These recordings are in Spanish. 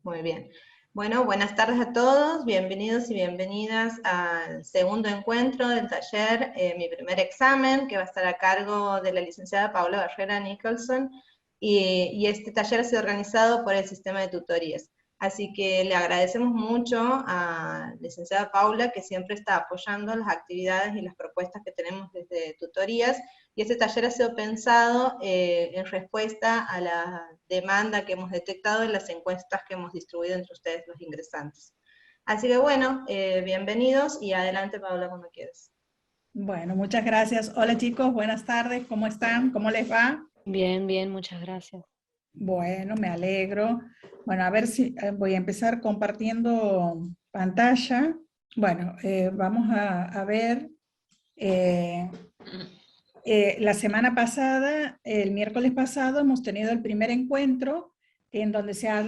Muy bien. Bueno, buenas tardes a todos, bienvenidos y bienvenidas al segundo encuentro del taller, mi primer examen, que va a estar a cargo de la licenciada Paula Barrera Nicholson, y este taller ha sido organizado por el sistema de tutorías. Así que le agradecemos mucho a la licenciada Paula, que siempre está apoyando las actividades y las propuestas que tenemos desde tutorías, y este taller ha sido pensado en respuesta a la demanda que hemos detectado en las encuestas que hemos distribuido entre ustedes los ingresantes. Así que bueno, bienvenidos y adelante Paula cuando quieras. Bueno, muchas gracias. Hola chicos, buenas tardes, ¿cómo están? ¿Cómo les va? Bien, bien, muchas gracias. Bueno, me alegro. Bueno, a ver si voy a empezar compartiendo pantalla. Bueno, vamos a ver. La semana pasada, el miércoles pasado, hemos tenido el primer encuentro en donde se ha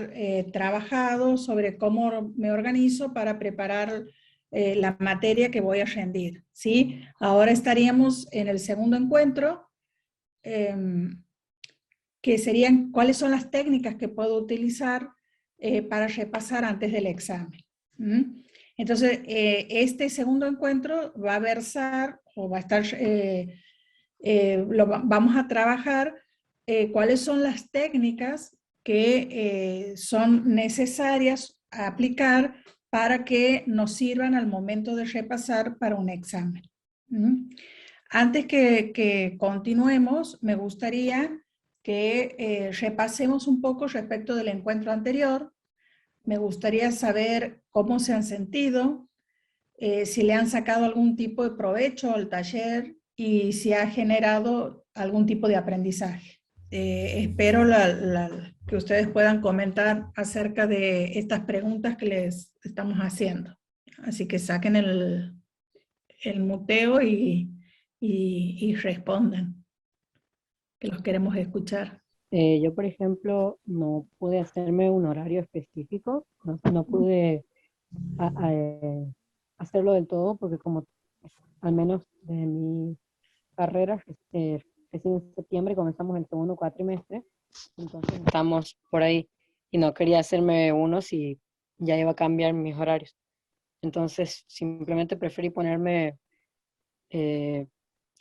trabajado sobre cómo me organizo para preparar la materia que voy a rendir, ¿sí? Ahora estaríamos en el segundo encuentro, que serían cuáles son las técnicas que puedo utilizar para repasar antes del examen. Entonces, este segundo encuentro va a versar o va a estar... vamos a trabajar cuáles son las técnicas que son necesarias a aplicar para que nos sirvan al momento de repasar para un examen. Antes que continuemos, me gustaría que repasemos un poco respecto del encuentro anterior. Me gustaría saber cómo se han sentido, si le han sacado algún tipo de provecho al taller y si ha generado algún tipo de aprendizaje. Espero que ustedes puedan comentar acerca de estas preguntas que les estamos haciendo. Así que saquen el muteo y respondan, que los queremos escuchar. Yo, por ejemplo, no pude hacerme un horario específico, no pude hacerlo del todo porque como al menos de mi carrera, recién en septiembre comenzamos el segundo cuatrimestre, entonces estamos por ahí y no quería hacerme uno si ya iba a cambiar mis horarios. Entonces simplemente preferí ponerme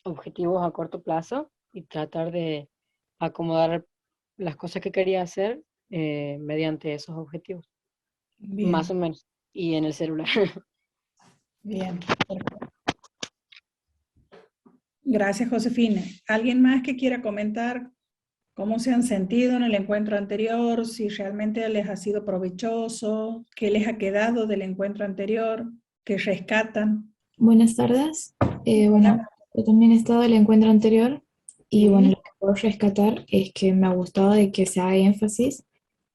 objetivos a corto plazo y tratar de acomodar las cosas que quería hacer mediante esos objetivos, Bien, más o menos, y en el celular. bien. Gracias, Josefina. ¿Alguien más que quiera comentar cómo se han sentido en el encuentro anterior? Si realmente les ha sido provechoso, qué les ha quedado del encuentro anterior, qué rescatan. Buenas tardes. Bueno, yo también he estado en el encuentro anterior y bueno, Sí. lo que puedo rescatar es que me ha gustado de que se haga énfasis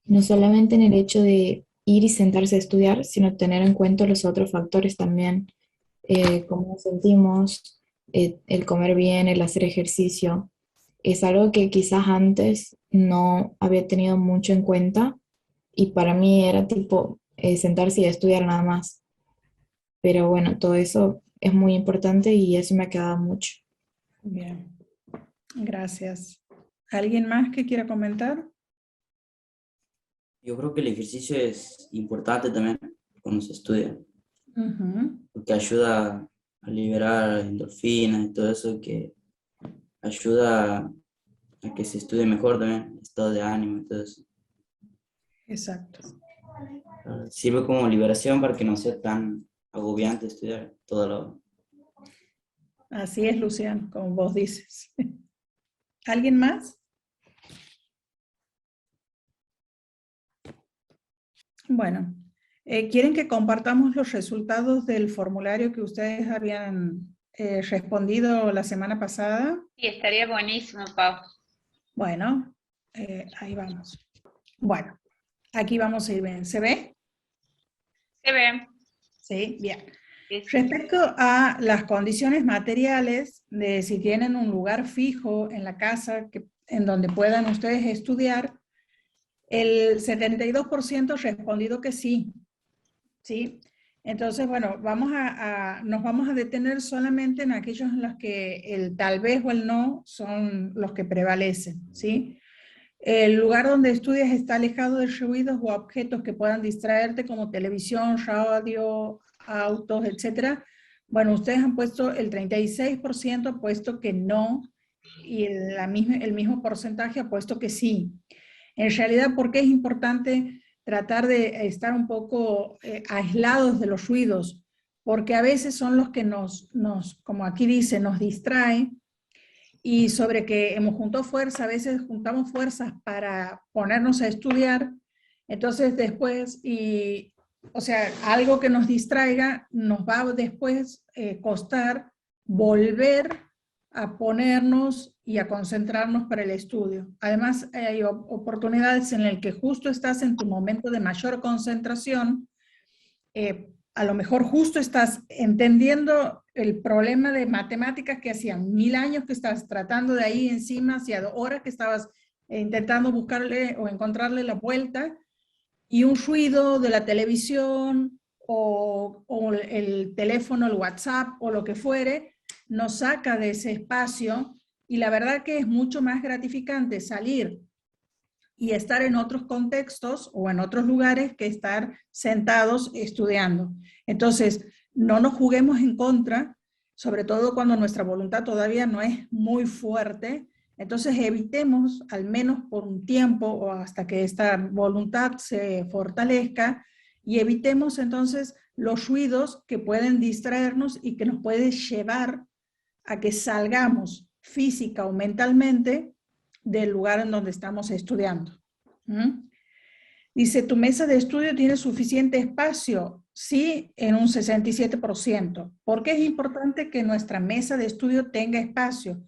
no solamente en el hecho de ir y sentarse a estudiar, sino tener en cuenta los otros factores también, cómo nos sentimos, el comer bien, el hacer ejercicio. Es algo que quizás antes no había tenido mucho en cuenta y para mí era tipo sentarse y estudiar nada más. Pero bueno, todo eso es muy importante y eso me ha quedado mucho. Bien, gracias. ¿Alguien más que quiera comentar? Yo creo que el ejercicio es importante también cuando se estudia, porque ayuda a liberar endorfinas y todo eso que ayuda a que se estudie mejor también, estado de ánimo y todo eso. Exacto. Sirve como liberación para que no sea tan agobiante estudiar todo lo... Así es, Luciano, como vos dices. ¿Alguien más? Bueno, ¿quieren que compartamos los resultados del formulario que ustedes habían respondido la semana pasada? Sí, estaría buenísimo, Pau. Bueno, ahí vamos. Bueno, aquí vamos a ir bien. ¿Se ve? Se ve. Sí, bien. Sí, sí. Respecto a las condiciones materiales, de si tienen un lugar fijo en la casa en donde puedan ustedes estudiar, el 72% respondido que sí. ¿Sí? Entonces, bueno, nos vamos a detener solamente en aquellos en los que el tal vez o el no son los que prevalecen, ¿sí? El lugar donde estudias está alejado de ruidos o objetos que puedan distraerte, como televisión, radio, autos, etc. Bueno, ustedes han puesto el 36%, ha puesto que no, y el mismo porcentaje ha puesto que sí. En realidad, ¿por qué es importante tratar de estar un poco aislados de los ruidos? Porque a veces son los que como aquí dice, nos distraen, y sobre que hemos juntado fuerza, a veces juntamos fuerzas para ponernos a estudiar, entonces después, o sea, algo que nos distraiga, nos va después costar volver a ponernos y a concentrarnos para el estudio. Además, hay oportunidades en las que justo estás en tu momento de mayor concentración, a lo mejor justo estás entendiendo el problema de matemáticas que hacían 1000 años que estás tratando de ahí encima, hacía horas que estabas intentando buscarle o encontrarle la vuelta, y un ruido de la televisión o el teléfono, el WhatsApp o lo que fuere, nos saca de ese espacio, y la verdad que es mucho más gratificante salir y estar en otros contextos o en otros lugares que estar sentados estudiando. Entonces, no nos juguemos en contra, sobre todo cuando nuestra voluntad todavía no es muy fuerte. Entonces, evitemos, al menos por un tiempo o hasta que esta voluntad se fortalezca, y evitemos entonces los ruidos que pueden distraernos y que nos pueden llevar a que salgamos física o mentalmente del lugar en donde estamos estudiando. Dice, ¿tu mesa de estudio tiene suficiente espacio? Sí, en un 67%. ¿Por qué es importante que nuestra mesa de estudio tenga espacio?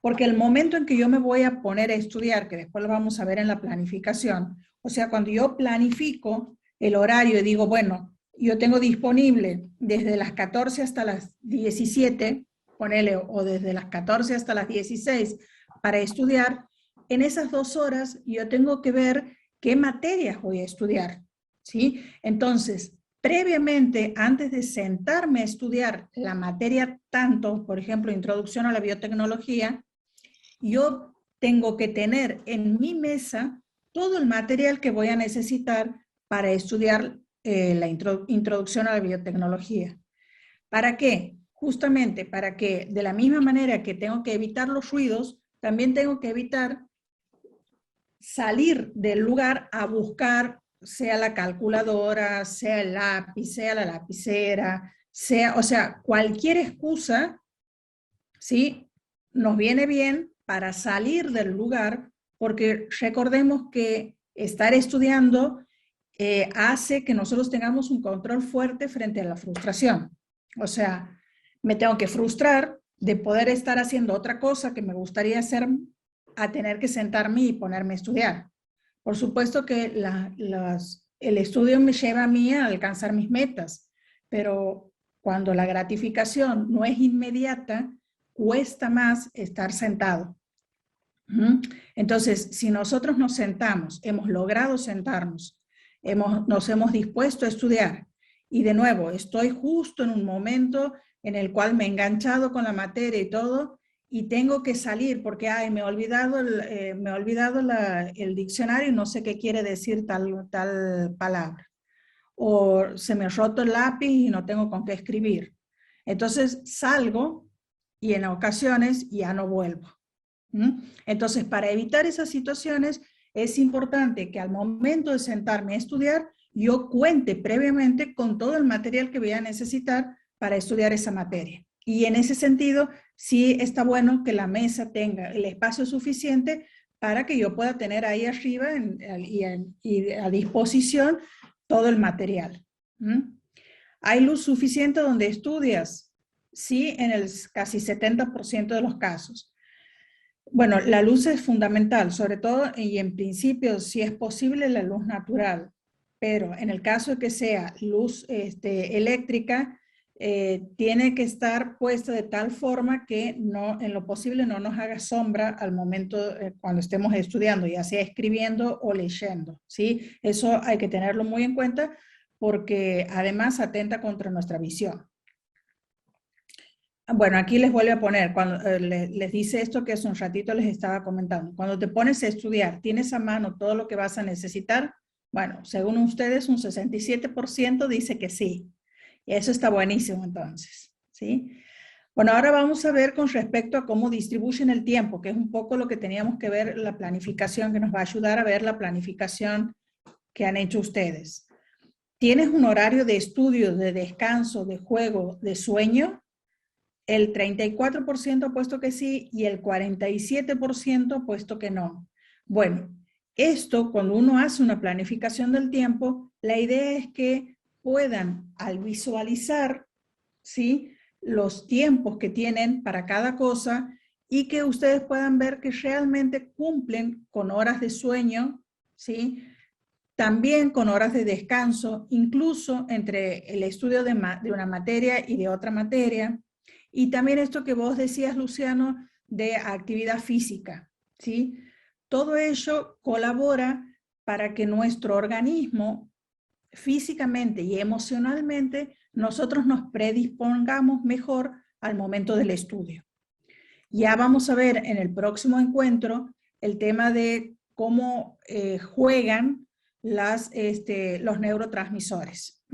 Porque el momento en que yo me voy a poner a estudiar, que después lo vamos a ver en la planificación, o sea, cuando yo planifico el horario y digo, bueno, yo tengo disponible desde las 14 hasta las 17, ponele, o desde las 14 hasta las 16 para estudiar, en esas 2 horas yo tengo que ver qué materias voy a estudiar, ¿sí? Entonces, previamente, antes de sentarme a estudiar la materia tanto, por ejemplo, introducción a la biotecnología, yo tengo que tener en mi mesa todo el material que voy a necesitar para estudiar la introducción a la biotecnología. ¿Para qué? Justamente para que, de la misma manera que tengo que evitar los ruidos, también tengo que evitar salir del lugar a buscar, sea la calculadora, sea el lápiz, sea la lapicera, o sea, cualquier excusa, ¿sí? Nos viene bien para salir del lugar, porque recordemos que estar estudiando hace que nosotros tengamos un control fuerte frente a la frustración. O sea, me tengo que frustrar de poder estar haciendo otra cosa que me gustaría hacer, a tener que sentarme y ponerme a estudiar. Por supuesto que el estudio me lleva a mí a alcanzar mis metas, pero cuando la gratificación no es inmediata, cuesta más estar sentado. Entonces, si nosotros nos sentamos, hemos logrado sentarnos, nos hemos dispuesto a estudiar, y de nuevo, estoy justo en un momento en el cual me he enganchado con la materia y todo, y tengo que salir porque me he olvidado el diccionario y no sé qué quiere decir tal palabra. O se me ha roto el lápiz y no tengo con qué escribir. Entonces salgo y en ocasiones ya no vuelvo. Entonces, para evitar esas situaciones, es importante que al momento de sentarme a estudiar, yo cuente previamente con todo el material que voy a necesitar para estudiar esa materia. Y en ese sentido, sí está bueno que la mesa tenga el espacio suficiente para que yo pueda tener ahí arriba y a disposición todo el material. ¿Hay luz suficiente donde estudias? Sí, en el casi 70% de los casos. Bueno, la luz es fundamental, sobre todo y en principio, si es posible, la luz natural. Pero en el caso de que sea luz eléctrica, tiene que estar puesta de tal forma que no, en lo posible no nos haga sombra al momento cuando estemos estudiando, ya sea escribiendo o leyendo, ¿sí? Eso hay que tenerlo muy en cuenta porque además atenta contra nuestra visión. Bueno, aquí les vuelvo a poner, cuando les dice esto que hace un ratito les estaba comentando. Cuando te pones a estudiar, ¿tienes a mano todo lo que vas a necesitar? Bueno, según ustedes, un 67% dice que sí. Y eso está buenísimo entonces, ¿sí? Bueno, ahora vamos a ver con respecto a cómo distribuyen el tiempo, que es un poco lo que teníamos que ver, la planificación, que nos va a ayudar a ver la planificación que han hecho ustedes. ¿Tienes un horario de estudio, de descanso, de juego, de sueño? El 34% ha puesto que sí y el 47% ha puesto que no. Bueno, esto cuando uno hace una planificación del tiempo, la idea es que puedan, al visualizar, ¿sí?, los tiempos que tienen para cada cosa y que ustedes puedan ver que realmente cumplen con horas de sueño, ¿sí?, también con horas de descanso, incluso entre el estudio de una materia y de otra materia. Y también esto que vos decías, Luciano, de actividad física, ¿sí? Todo ello colabora para que nuestro organismo, físicamente y emocionalmente, nosotros nos predispongamos mejor al momento del estudio. Ya vamos a ver en el próximo encuentro el tema de cómo juegan los neurotransmisores.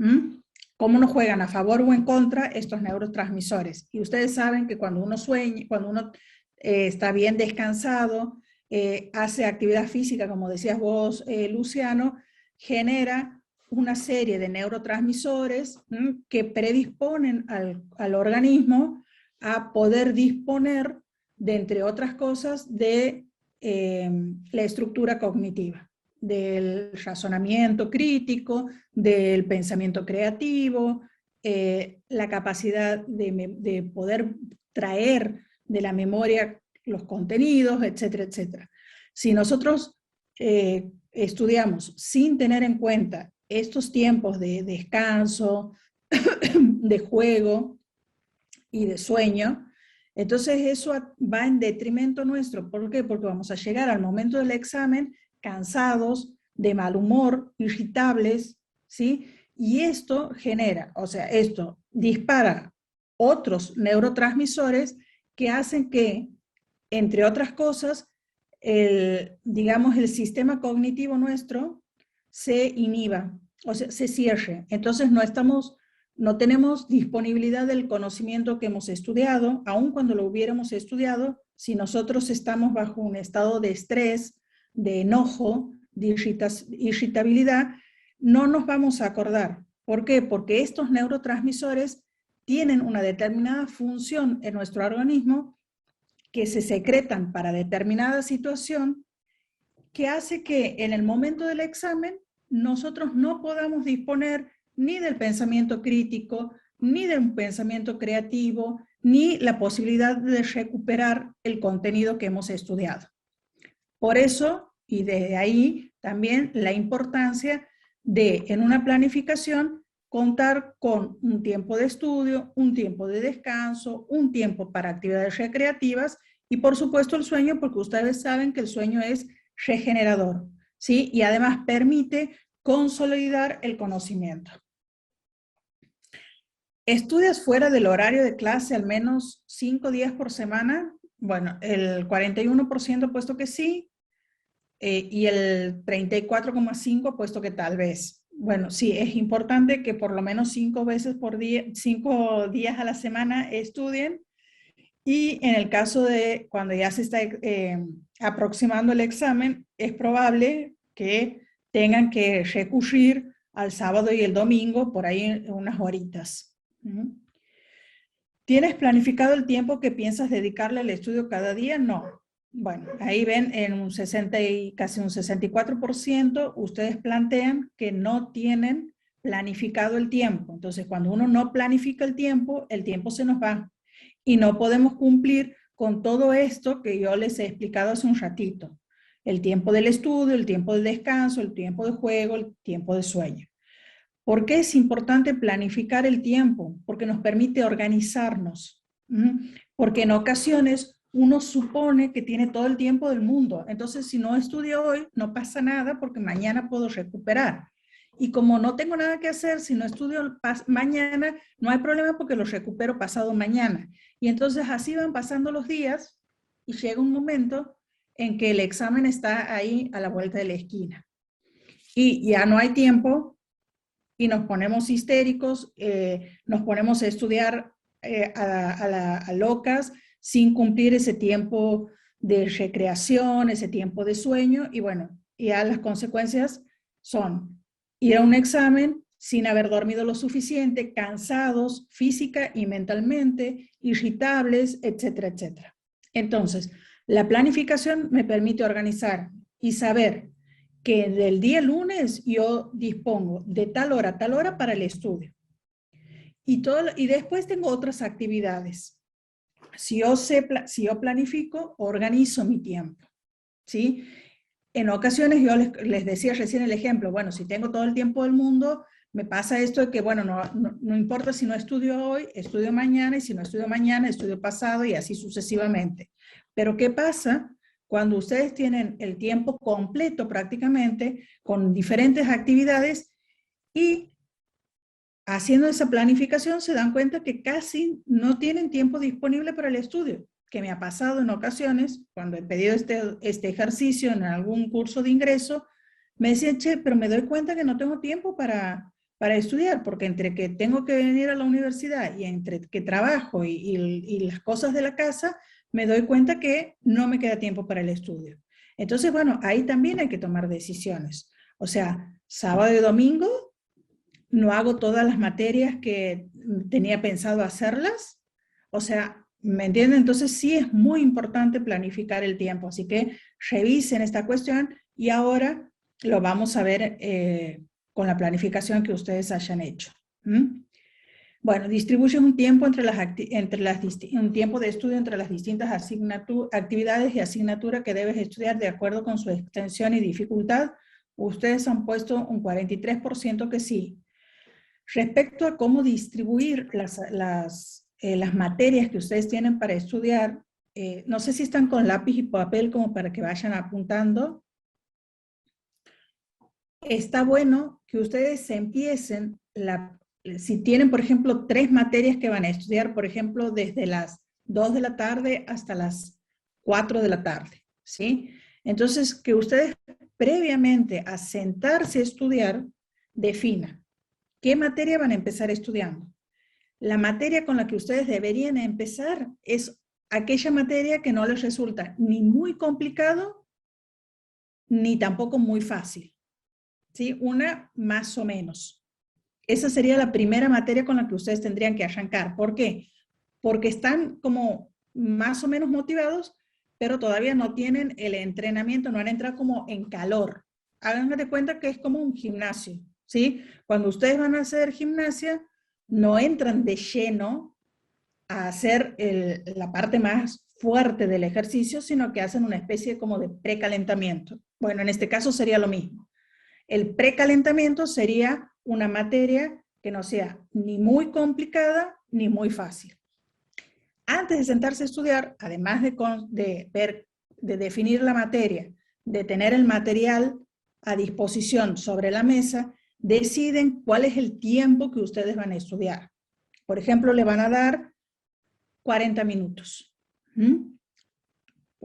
¿Cómo nos juegan a favor o en contra estos neurotransmisores? Y ustedes saben que cuando uno sueña, cuando uno está bien descansado, hace actividad física, como decías vos, Luciano, genera una serie de neurotransmisores que predisponen al organismo a poder disponer de, entre otras cosas, de la estructura cognitiva, del razonamiento crítico, del pensamiento creativo, la capacidad de poder traer de la memoria los contenidos, etcétera, etcétera. Si nosotros estudiamos sin tener en cuenta estos tiempos de descanso, de juego y de sueño, entonces eso va en detrimento nuestro. ¿Por qué? Porque vamos a llegar al momento del examen cansados, de mal humor, irritables, ¿sí? Y esto genera, o sea, esto dispara otros neurotransmisores que hacen que, entre otras cosas, digamos, el sistema cognitivo nuestro se inhiba, o sea, se cierre. Entonces no tenemos disponibilidad del conocimiento que hemos estudiado, aun cuando lo hubiéramos estudiado, si nosotros estamos bajo un estado de estrés, de enojo, de irritabilidad, no nos vamos a acordar. ¿Por qué? Porque estos neurotransmisores tienen una determinada función en nuestro organismo que se secretan para determinada situación, que hace que en el momento del examen nosotros no podamos disponer ni del pensamiento crítico, ni del pensamiento creativo, ni la posibilidad de recuperar el contenido que hemos estudiado. Por eso, y desde ahí también la importancia de, en una planificación, contar con un tiempo de estudio, un tiempo de descanso, un tiempo para actividades recreativas y por supuesto el sueño, porque ustedes saben que el sueño es regenerador, ¿sí? Y además permite consolidar el conocimiento. ¿Estudias fuera del horario de clase al menos 5 días por semana? Bueno, el 41% ha puesto que sí, y el 34,5% ha puesto que tal vez. Bueno, sí, es importante que por lo menos 5 veces por día, 5 días a la semana estudien. Y en el caso de cuando ya se está aproximando el examen, es probable que tengan que recurrir al sábado y el domingo, por ahí unas horitas. ¿Tienes planificado el tiempo que piensas dedicarle al estudio cada día? No. Bueno, ahí ven en un 60 y casi un 64%, ustedes plantean que no tienen planificado el tiempo. Entonces, cuando uno no planifica el tiempo se nos va. Y no podemos cumplir con todo esto que yo les he explicado hace un ratito. El tiempo del estudio, el tiempo del descanso, el tiempo de juego, el tiempo de sueño. ¿Por qué es importante planificar el tiempo? Porque nos permite organizarnos. Porque en ocasiones uno supone que tiene todo el tiempo del mundo. Entonces, si no estudio hoy, no pasa nada porque mañana puedo recuperar. Y como no tengo nada que hacer, si no estudio mañana, no hay problema porque los recupero pasado mañana. Y entonces así van pasando los días y llega un momento en que el examen está ahí a la vuelta de la esquina. Y ya no hay tiempo y nos ponemos histéricos, nos ponemos a estudiar a locas sin cumplir ese tiempo de recreación, ese tiempo de sueño, y bueno, ya las consecuencias son ir a un examen sin haber dormido lo suficiente, cansados física y mentalmente, irritables, etcétera, etcétera. Entonces, la planificación me permite organizar y saber que del día lunes yo dispongo de tal hora a tal hora para el estudio. Y después tengo otras actividades. Si yo planifico, organizo mi tiempo, ¿sí? En ocasiones yo les decía recién el ejemplo, bueno, si tengo todo el tiempo del mundo, me pasa esto de que, bueno, no importa si no estudio hoy, estudio mañana, y si no estudio mañana, estudio pasado, y así sucesivamente. Pero ¿qué pasa cuando ustedes tienen el tiempo completo prácticamente, con diferentes actividades, y haciendo esa planificación se dan cuenta que casi no tienen tiempo disponible para el estudio? Que me ha pasado en ocasiones, cuando he pedido este ejercicio en algún curso de ingreso, me decían, che, pero me doy cuenta que no tengo tiempo para estudiar, porque entre que tengo que venir a la universidad y entre que trabajo y las cosas de la casa, me doy cuenta que no me queda tiempo para el estudio. Entonces, bueno, ahí también hay que tomar decisiones. O sea, sábado y domingo no hago todas las materias que tenía pensado hacerlas. O sea, ¿me entienden? Entonces sí es muy importante planificar el tiempo. Así que revisen esta cuestión y ahora lo vamos a ver con la planificación que ustedes hayan hecho. Bueno, distribuye un tiempo un tiempo de estudio entre las distintas actividades y asignaturas que debes estudiar de acuerdo con su extensión y dificultad. Ustedes han puesto un 43% que sí. Respecto a cómo distribuir las materias que ustedes tienen para estudiar, no sé si están con lápiz y papel como para que vayan apuntando. Está bueno que ustedes empiecen, si tienen, por ejemplo, 3 materias que van a estudiar, por ejemplo, desde las 2 de la tarde hasta las 4 de la tarde, ¿sí? Entonces, que ustedes previamente a sentarse a estudiar, definan ¿qué materia van a empezar estudiando? La materia con la que ustedes deberían empezar es aquella materia que no les resulta ni muy complicado, ni tampoco muy fácil. ¿Sí? Una más o menos. Esa sería la primera materia con la que ustedes tendrían que arrancar. ¿Por qué? Porque están como más o menos motivados, pero todavía no tienen el entrenamiento, no han entrado como en calor. Háganse de cuenta que es como un gimnasio. ¿Sí? Cuando ustedes van a hacer gimnasia, no entran de lleno a hacer la parte más fuerte del ejercicio, sino que hacen una especie como de precalentamiento. Bueno, en este caso sería lo mismo. El precalentamiento sería una materia que no sea ni muy complicada ni muy fácil. Antes de sentarse a estudiar, además de definir la materia, de tener el material a disposición sobre la mesa, deciden cuál es el tiempo que ustedes van a estudiar. Por ejemplo, le van a dar 40 minutos,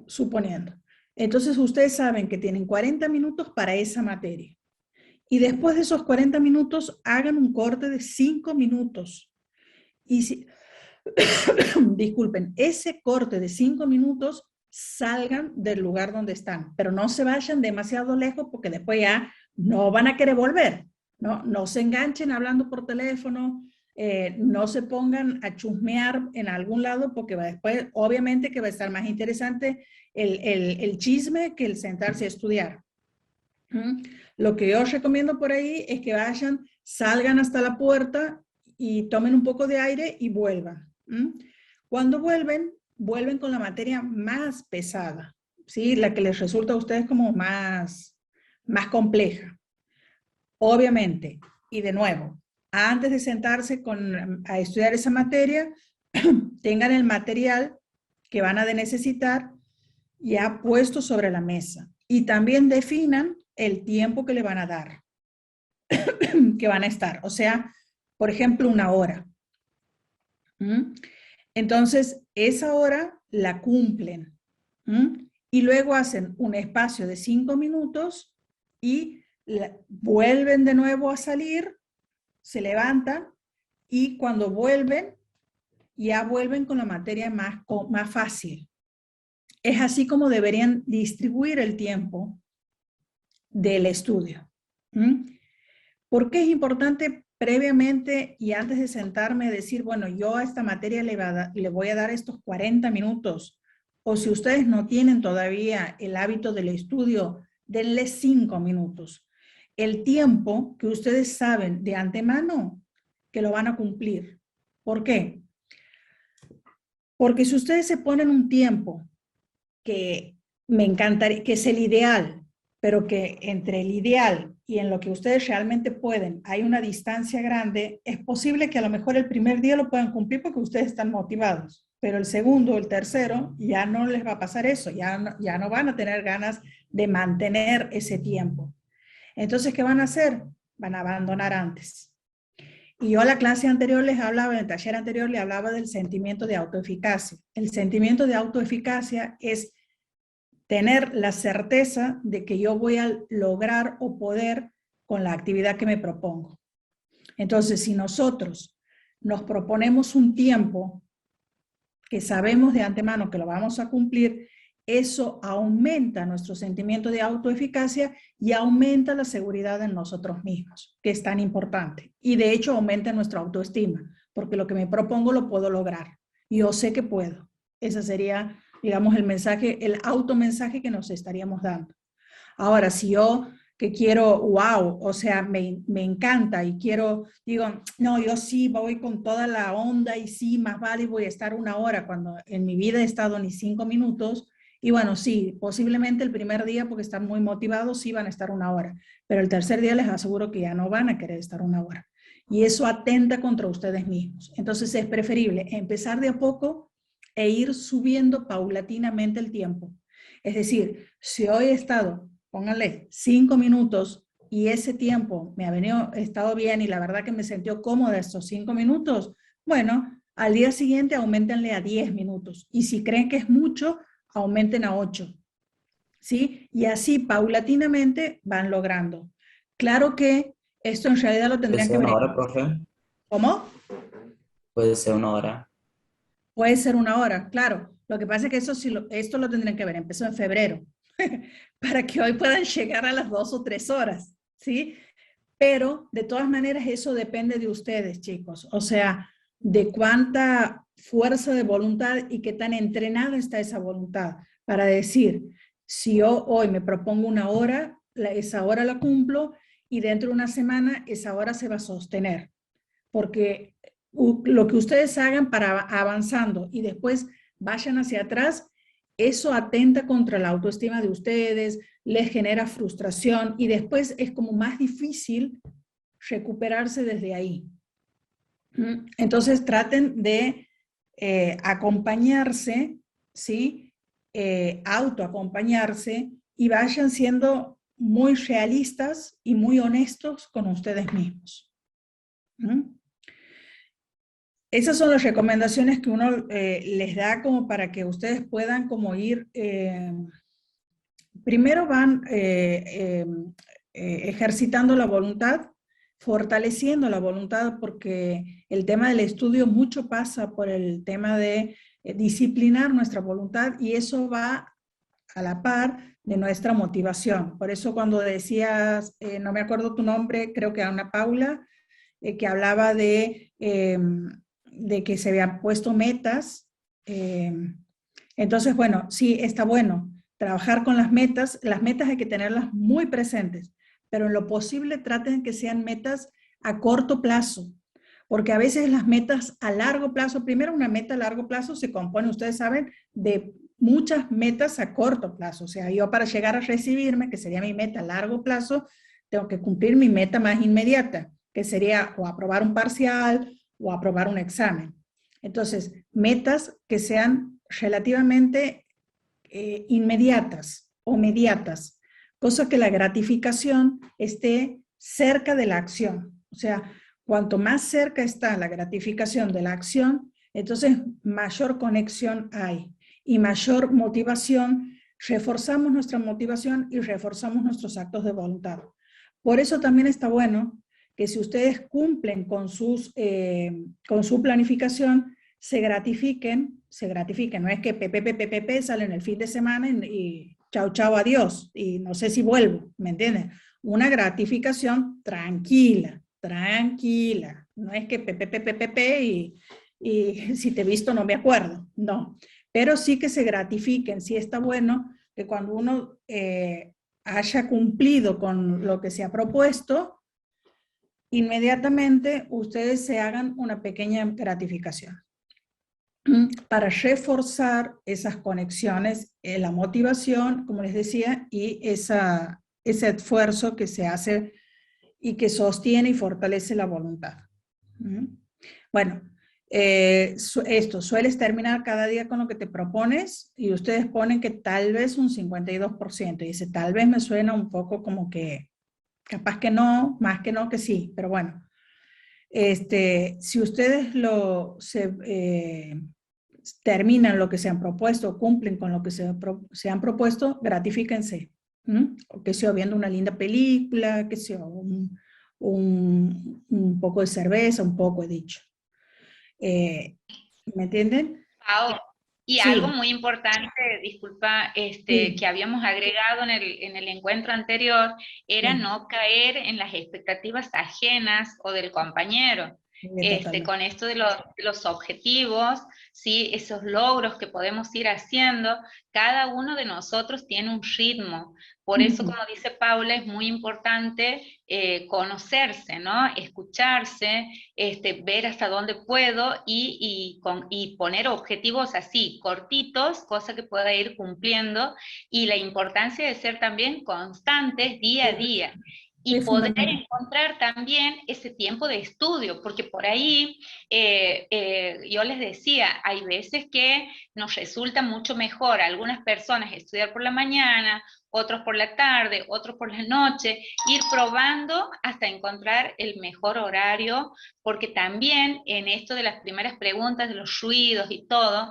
suponiendo. Entonces, ustedes saben que tienen 40 minutos para esa materia. Y después de esos 40 minutos, hagan un corte de 5 minutos. Y si, disculpen, ese corte de 5 minutos, salgan del lugar donde están, pero no se vayan demasiado lejos porque después ya no van a querer volver. No se enganchen hablando por teléfono, no se pongan a chusmear en algún lado porque después obviamente que va a estar más interesante el chisme que el sentarse a estudiar. Lo que yo os recomiendo por ahí es que vayan, salgan hasta la puerta y tomen un poco de aire y vuelvan. Cuando vuelven con la materia más pesada, ¿sí? La que les resulta a ustedes como más compleja. Obviamente, y de nuevo, antes de sentarse a estudiar esa materia, tengan el material que van a necesitar ya puesto sobre la mesa. Y también definan el tiempo que le van a dar. que van a estar. O sea, por ejemplo, 1 hora. Entonces, esa hora la cumplen. Y luego hacen un espacio de 5 minutos y vuelven de nuevo a salir, se levantan y cuando vuelven, ya vuelven con la materia más fácil. Es así como deberían distribuir el tiempo del estudio. ¿Por qué es importante previamente y antes de sentarme decir, bueno, yo a esta materia le voy a dar estos 40 minutos? O si ustedes no tienen todavía el hábito del estudio, denle 5 minutos. El tiempo que ustedes saben de antemano que lo van a cumplir. ¿Por qué? Porque si ustedes se ponen un tiempo que me encantaría, que es el ideal, pero que entre el ideal y en lo que ustedes realmente pueden hay una distancia grande, es posible que a lo mejor el primer día lo puedan cumplir porque ustedes están motivados, pero el segundo o el tercero ya no les va a pasar eso, ya no van a tener ganas de mantener ese tiempo. Entonces, ¿qué van a hacer? Van a abandonar antes. Y yo en la clase anterior les hablaba, en el taller anterior les hablaba del sentimiento de autoeficacia. El sentimiento de autoeficacia es tener la certeza de que yo voy a lograr o poder con la actividad que me propongo. Entonces, si nosotros nos proponemos un tiempo que sabemos de antemano que lo vamos a cumplir, eso aumenta nuestro sentimiento de autoeficacia y aumenta la seguridad en nosotros mismos, que es tan importante. Y de hecho aumenta nuestra autoestima, porque lo que me propongo lo puedo lograr. Yo sé que puedo. Ese sería, digamos, el mensaje, el automensaje que nos estaríamos dando. Ahora, si yo que quiero, wow, o sea, me encanta y quiero, digo, no, yo sí voy con toda la onda y sí, más vale voy a estar 1 hora cuando en mi vida he estado ni 5 minutos. Y bueno, sí, posiblemente el primer día, porque están muy motivados, sí van a estar 1 hora, pero el tercer día les aseguro que ya no van a querer estar 1 hora. Y eso atenta contra ustedes mismos. Entonces es preferible empezar de a poco e ir subiendo paulatinamente el tiempo. Es decir, si hoy he estado, pónganle 5 minutos y ese tiempo me ha estado bien y la verdad que me sentí cómoda estos 5 minutos, bueno, al día siguiente aumentenle a 10 minutos. Y si creen que es mucho, aumenten a 8, ¿sí? Y así paulatinamente van logrando. Claro que esto en realidad lo tendrían que ver. ¿Puede ser 1 hora, profe? ¿Cómo? Puede ser 1 hora. Puede ser 1 hora, claro. Lo que pasa es que esto lo tendrían que ver, empezó en febrero, para que hoy puedan llegar a las 2 o 3 horas, ¿sí? Pero de todas maneras eso depende de ustedes, chicos. O sea, de cuánta fuerza de voluntad y qué tan entrenada está esa voluntad para decir, si yo hoy me propongo 1 hora, esa hora la cumplo y dentro de una semana esa hora se va a sostener. Porque lo que ustedes hagan para avanzando y después vayan hacia atrás, eso atenta contra la autoestima de ustedes, les genera frustración y después es como más difícil recuperarse desde ahí. Entonces traten de acompañarse, ¿sí? Autoacompañarse y vayan siendo muy realistas y muy honestos con ustedes mismos. Esas son las recomendaciones que uno les da como para que ustedes puedan como ir, primero van ejercitando la voluntad, fortaleciendo la voluntad, porque el tema del estudio mucho pasa por el tema de disciplinar nuestra voluntad y eso va a la par de nuestra motivación. Por eso cuando decías, no me acuerdo tu nombre, creo que Ana Paula, que hablaba de que se habían puesto metas. Entonces, bueno, sí, está bueno trabajar con las metas hay que tenerlas muy presentes, pero en lo posible traten que sean metas a corto plazo, porque a veces las metas a largo plazo, primero una meta a largo plazo se compone, ustedes saben, de muchas metas a corto plazo. O sea, yo para llegar a recibirme, que sería mi meta a largo plazo, tengo que cumplir mi meta más inmediata, que sería o aprobar un parcial o aprobar un examen. Entonces, metas que sean relativamente inmediatas o mediatas, cosa que la gratificación esté cerca de la acción. O sea, cuanto más cerca está la gratificación de la acción, entonces mayor conexión hay y mayor motivación, reforzamos nuestra motivación y reforzamos nuestros actos de voluntad. Por eso también está bueno que si ustedes cumplen con su planificación, se gratifiquen, no es que PPPPP salen el fin de semana y chao, chao, adiós, y no sé si vuelvo, ¿me entienden? Una gratificación tranquila, no es que PPPPP y si te he visto no me acuerdo, no, pero sí que se gratifiquen, sí está bueno que cuando uno haya cumplido con lo que se ha propuesto, inmediatamente ustedes se hagan una pequeña gratificación para reforzar esas conexiones, la motivación, como les decía, y ese esfuerzo que se hace y que sostiene y fortalece la voluntad. Bueno, esto, sueles terminar cada día con lo que te propones y ustedes ponen que tal vez un 52%. Y dice, tal vez me suena un poco como que, capaz que no, más que no que sí, pero bueno. Si ustedes terminan lo que se han propuesto, cumplen con lo que se han propuesto, gratifíquense. O que sea viendo una linda película, que sea un poco de cerveza, un poco he dicho. ¿Me entienden? Pau, y Sí. algo muy importante, disculpa, Sí. que habíamos agregado en el encuentro anterior, era Sí. no caer en las expectativas ajenas o del compañero. Con esto de los objetivos, ¿sí? Esos logros que podemos ir haciendo, cada uno de nosotros tiene un ritmo. Por eso, como dice Paula, es muy importante conocerse, ¿no? Escucharse, ver hasta dónde puedo y poner objetivos así, cortitos, cosa que pueda ir cumpliendo, y la importancia de ser también constantes día a día. Y poder encontrar también ese tiempo de estudio, porque por ahí yo les decía, hay veces que nos resulta mucho mejor a algunas personas estudiar por la mañana, otros por la tarde, otros por la noche, ir probando hasta encontrar el mejor horario, porque también en esto de las primeras preguntas, de los ruidos y todo,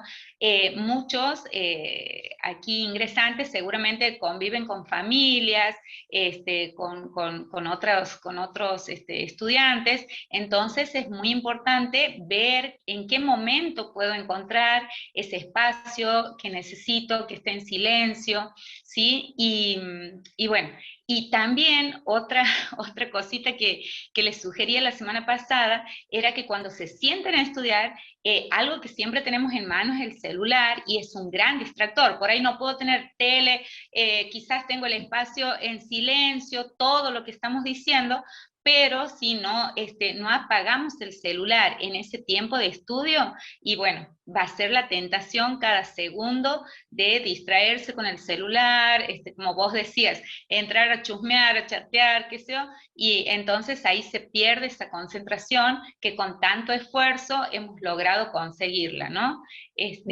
muchos aquí ingresantes seguramente conviven con familias, con otros estudiantes, entonces es muy importante ver en qué momento puedo encontrar ese espacio que necesito, que esté en silencio, ¿sí? Y bueno, y también otra cosita que les sugería la semana pasada era que cuando se sienten a estudiar, algo que siempre tenemos en manos es el celular y es un gran distractor. Por ahí no puedo tener tele, quizás tengo el espacio en silencio, todo lo que estamos diciendo, pero si no, no apagamos el celular en ese tiempo de estudio, y bueno, va a ser la tentación cada segundo de distraerse con el celular, como vos decías, entrar a chusmear, a chatear, qué sé yo, y entonces ahí se pierde esa concentración que con tanto esfuerzo hemos logrado conseguirla, ¿no? Así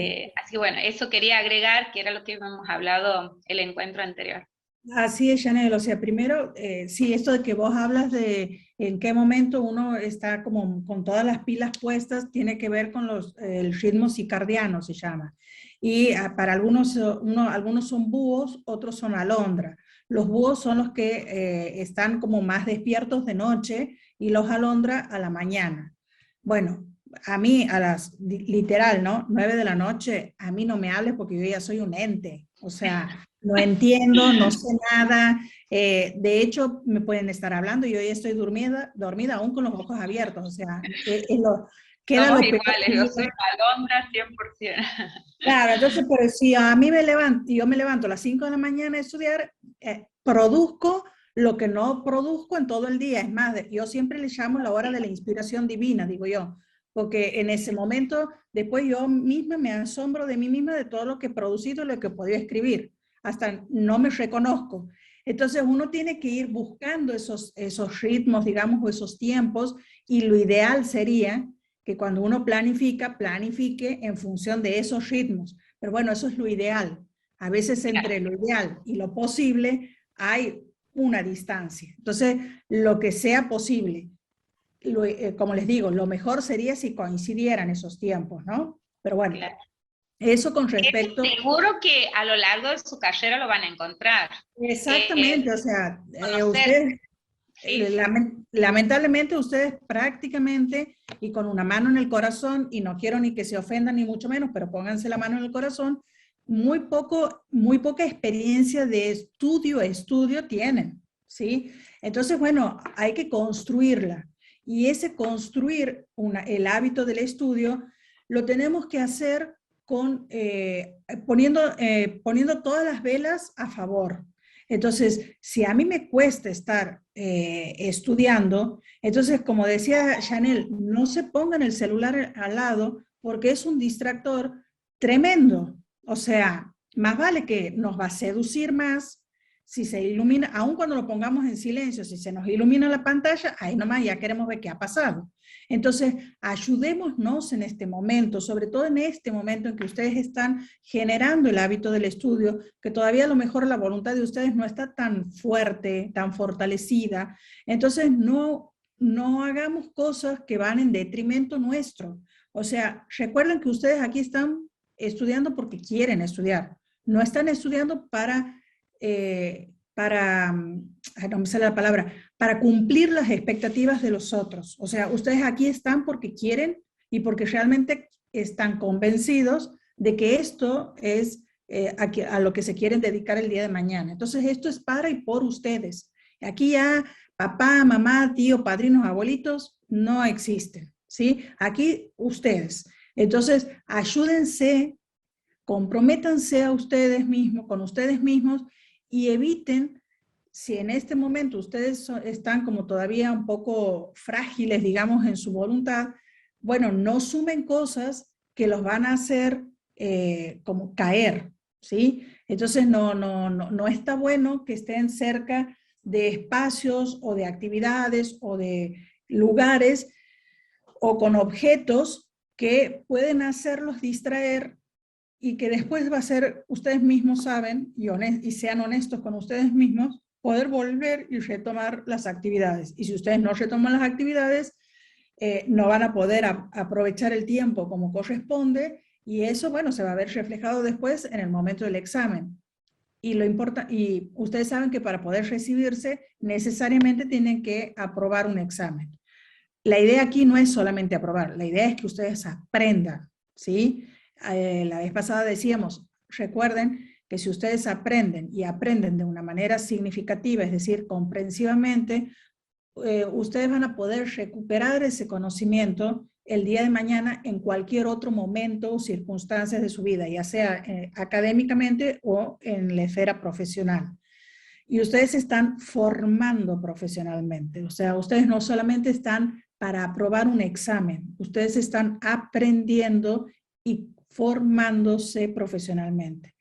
que bueno, eso quería agregar, que era lo que hemos hablado el encuentro anterior. Así es, Chanel. O sea, primero, sí, esto de que vos hablas de en qué momento uno está como con todas las pilas puestas, tiene que ver con el ritmo circadiano, se llama. Y para algunos, algunos son búhos, otros son alondra. Los búhos son los que están como más despiertos de noche y los alondra a la mañana. Bueno, a mí literal, ¿no? 9 de la noche, a mí no me hables porque yo ya soy un ente. O sea, no entiendo, no sé nada. De hecho, me pueden estar hablando y yo ya estoy dormida aún con los ojos abiertos. O sea, queda Somos lo peor. iguales, yo soy alondra 100%. Claro, entonces, pero si a mí yo me levanto a las 5 de la mañana a estudiar, produzco lo que no produzco en todo el día. Es más, yo siempre le llamo la hora de la inspiración divina, digo yo, porque en ese momento, después yo misma me asombro de mí misma de todo lo que he producido y lo que he podido escribir. Hasta no me reconozco. Entonces uno tiene que ir buscando esos ritmos, digamos, o esos tiempos, y lo ideal sería que cuando uno planifique en función de esos ritmos. Pero bueno, eso es lo ideal. A veces entre lo ideal y lo posible hay una distancia. Entonces, lo que sea posible. Como les digo, lo mejor sería si coincidieran esos tiempos, ¿no? Pero bueno, claro. Eso con respecto... Seguro que a lo largo de su carrera lo van a encontrar. Exactamente, o sea, ustedes, sí. Lamentablemente ustedes prácticamente, y con una mano en el corazón, y no quiero ni que se ofendan ni mucho menos, pero pónganse la mano en el corazón, muy poca experiencia de estudio tienen, ¿sí? Entonces, bueno, hay que construirla. Y ese construir el hábito del estudio lo tenemos que hacer poniendo todas las velas a favor. Entonces, si a mí me cuesta estar estudiando, entonces, como decía Chanel, no se pongan el celular al lado porque es un distractor tremendo. O sea, más vale que nos va a seducir más si se ilumina, aun cuando lo pongamos en silencio, si se nos ilumina la pantalla, ahí nomás ya queremos ver qué ha pasado. Entonces, ayudémonos en este momento, sobre todo en este momento en que ustedes están generando el hábito del estudio, que todavía a lo mejor la voluntad de ustedes no está tan fuerte, tan fortalecida. Entonces, no hagamos cosas que van en detrimento nuestro. O sea, recuerden que ustedes aquí están estudiando porque quieren estudiar. No están estudiando no me sale la palabra, para cumplir las expectativas de los otros. O sea, ustedes aquí están porque quieren y porque realmente están convencidos de que esto es a lo que se quieren dedicar el día de mañana. Entonces, esto es para y por ustedes. Aquí ya papá, mamá, tío, padrinos, abuelitos no existen, ¿sí? Aquí ustedes. Entonces, ayúdense, comprométanse a ustedes mismos, con ustedes mismos, y eviten, si en este momento ustedes están como todavía un poco frágiles, digamos, en su voluntad, bueno, no sumen cosas que los van a hacer como caer, ¿sí? Entonces no está bueno que estén cerca de espacios o de actividades o de lugares o con objetos que pueden hacerlos distraer y que después va a ser, ustedes mismos saben, y sean honestos con ustedes mismos, poder volver y retomar las actividades. Y si ustedes no retoman las actividades, no van a poder aprovechar el tiempo como corresponde, y eso, bueno, se va a ver reflejado después en el momento del examen. Y ustedes saben que para poder recibirse, necesariamente tienen que aprobar un examen. La idea aquí no es solamente aprobar, la idea es que ustedes aprendan, ¿sí? La vez pasada decíamos, recuerden que si ustedes aprenden y aprenden de una manera significativa, es decir, comprensivamente, ustedes van a poder recuperar ese conocimiento el día de mañana en cualquier otro momento o circunstancias de su vida, ya sea académicamente o en la esfera profesional. Y ustedes se están formando profesionalmente, o sea, ustedes no solamente están para aprobar un examen, ustedes están aprendiendo y formándose profesionalmente.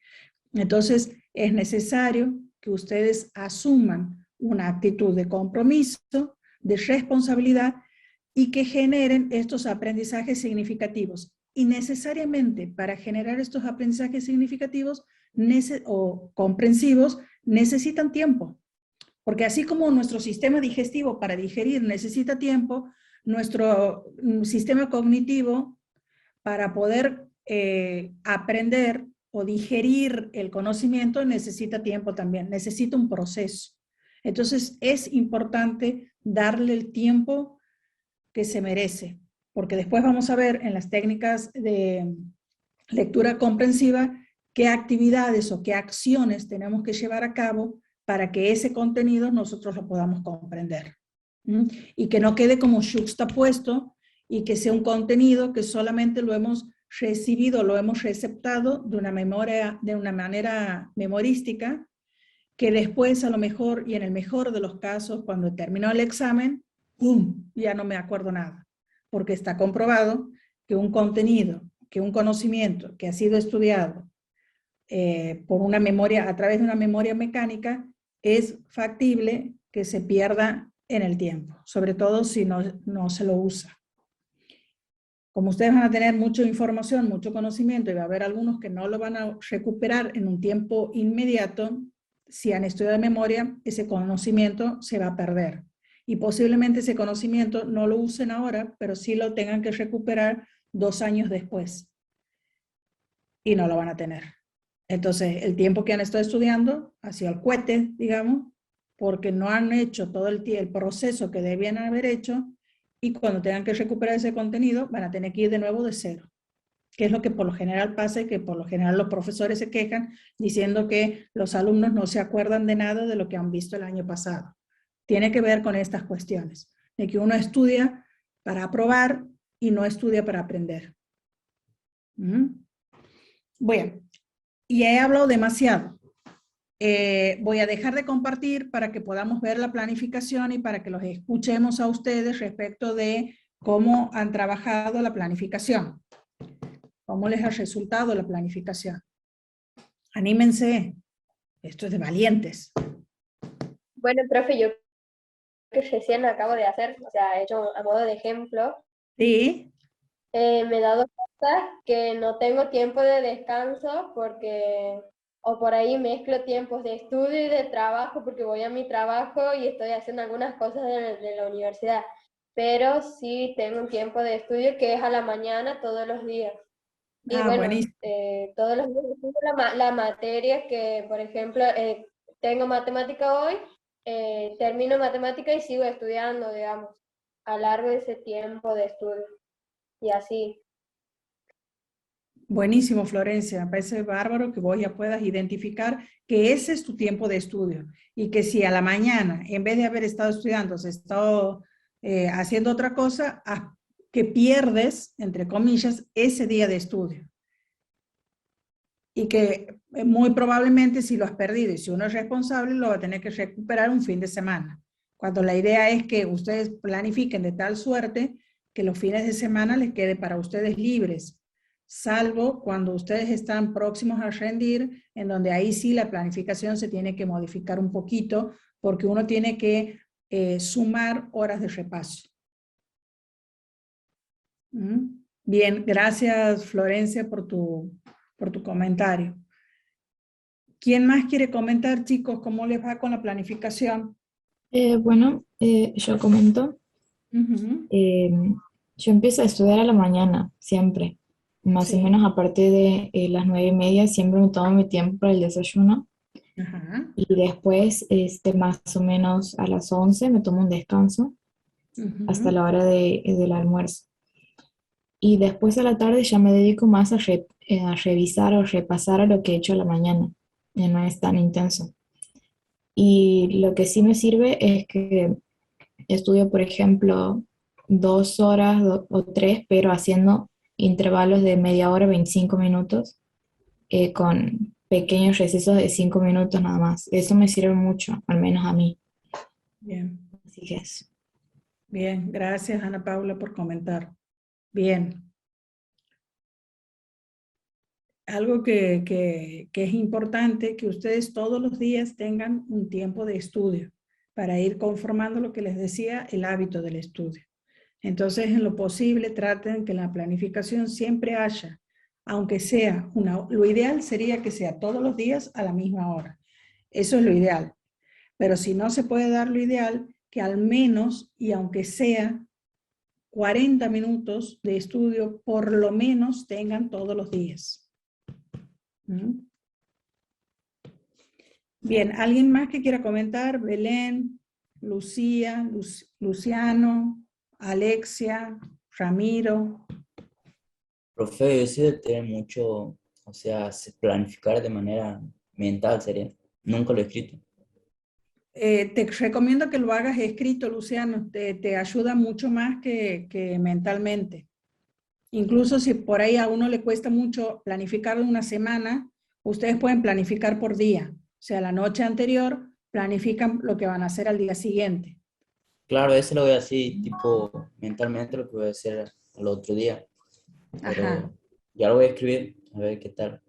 Entonces, es necesario que ustedes asuman una actitud de compromiso, de responsabilidad y que generen estos aprendizajes significativos. Y necesariamente para generar estos aprendizajes significativos o comprensivos necesitan tiempo. Porque así como nuestro sistema digestivo para digerir necesita tiempo, nuestro sistema cognitivo para poder aprender o digerir el conocimiento necesita tiempo también, necesita un proceso. Entonces es importante darle el tiempo que se merece, porque después vamos a ver en las técnicas de lectura comprensiva qué actividades o qué acciones tenemos que llevar a cabo para que ese contenido nosotros lo podamos comprender. Y que no quede como juxtapuesto y que sea un contenido que solamente lo hemos recibido, lo hemos receptado de una manera memorística, que después a lo mejor, y en el mejor de los casos, cuando terminó el examen, ¡pum!, ya no me acuerdo nada, porque está comprobado que un contenido, que un conocimiento que ha sido estudiado por una memoria, a través de una memoria mecánica, es factible que se pierda en el tiempo, sobre todo si no se lo usa. Como ustedes van a tener mucha información, mucho conocimiento, y va a haber algunos que no lo van a recuperar en un tiempo inmediato, si han estudiado de memoria, ese conocimiento se va a perder. Y posiblemente ese conocimiento no lo usen ahora, pero sí lo tengan que recuperar 2 años después. Y no lo van a tener. Entonces, el tiempo que han estado estudiando ha sido al cohete, digamos, porque no han hecho todo el proceso que debían haber hecho, y cuando tengan que recuperar ese contenido, van a tener que ir de nuevo de cero. Que es lo que por lo general pasa y que por lo general los profesores se quejan diciendo que los alumnos no se acuerdan de nada de lo que han visto el año pasado. Tiene que ver con estas cuestiones, de que uno estudia para aprobar y no estudia para aprender. Bueno, y he hablado demasiado. Voy a dejar de compartir para que podamos ver la planificación y para que los escuchemos a ustedes respecto de cómo han trabajado la planificación. ¿Cómo les ha resultado la planificación? Anímense. Esto es de valientes. Bueno, profe, yo que recién acabo de hacer, o sea, he hecho a modo de ejemplo. Sí. Me he dado cuenta que no tengo tiempo de descanso porque, o por ahí mezclo tiempos de estudio y de trabajo porque voy a mi trabajo y estoy haciendo algunas cosas de la universidad. Pero sí tengo un tiempo de estudio que es a la mañana todos los días. Y bueno, Buenísimo. todos los días estudio la materia que, por ejemplo, tengo matemática hoy, termino matemática y sigo estudiando, digamos, a lo largo de ese tiempo de estudio. Y así. Buenísimo, Florencia. Me parece bárbaro que vos ya puedas identificar que ese es tu tiempo de estudio y que si a la mañana, en vez de haber estado estudiando, has estado haciendo otra cosa, que pierdes, entre comillas, ese día de estudio. Y que muy probablemente si lo has perdido y si uno es responsable, lo va a tener que recuperar un fin de semana. Cuando la idea es que ustedes planifiquen de tal suerte que los fines de semana les quede para ustedes libres, salvo cuando ustedes están próximos a rendir, en donde ahí sí la planificación se tiene que modificar un poquito, porque uno tiene que sumar horas de repaso. Bien, gracias Florencia por tu comentario. ¿Quién más quiere comentar, chicos, cómo les va con la planificación? Bueno, yo comento. Yo empiezo a estudiar a la mañana, siempre. Más o Sí. menos a partir de las 9:30 siempre me tomo mi tiempo para el desayuno. Ajá. Y después, más o menos a las 11 me tomo un descanso hasta la hora del almuerzo. Y después a la tarde ya me dedico más a revisar o repasar a lo que he hecho a la mañana. Ya no es tan intenso. Y lo que sí me sirve es que estudio, por ejemplo, 2 horas o 3, pero haciendo intervalos de media hora, 25 minutos, con pequeños recesos de 5 minutos nada más. Eso me sirve mucho, al menos a mí. Bien. Así que es. Bien, gracias Ana Paula por comentar. Bien. Algo que es importante, que ustedes todos los días tengan un tiempo de estudio para ir conformando lo que les decía, el hábito del estudio. Entonces, en lo posible, traten que la planificación siempre haya, aunque sea lo ideal sería que sea todos los días a la misma hora. Eso es lo ideal. Pero si no se puede dar lo ideal, que al menos, y aunque sea 40 minutos de estudio, por lo menos tengan todos los días. Bien, ¿alguien más que quiera comentar? Belén, Lucía, Luciano, Alexia, Ramiro. Profe, yo sí de tener mucho, o sea, planificar de manera mental sería. Nunca lo he escrito. Te recomiendo que lo hagas escrito, Luciano. Te ayuda mucho más que mentalmente. Incluso si por ahí a uno le cuesta mucho planificar una semana, ustedes pueden planificar por día. O sea, la noche anterior planifican lo que van a hacer al día siguiente. Claro, eso lo voy a hacer tipo mentalmente, lo que voy a hacer al otro día. Pero Ajá. ya lo voy a escribir, a ver qué tal.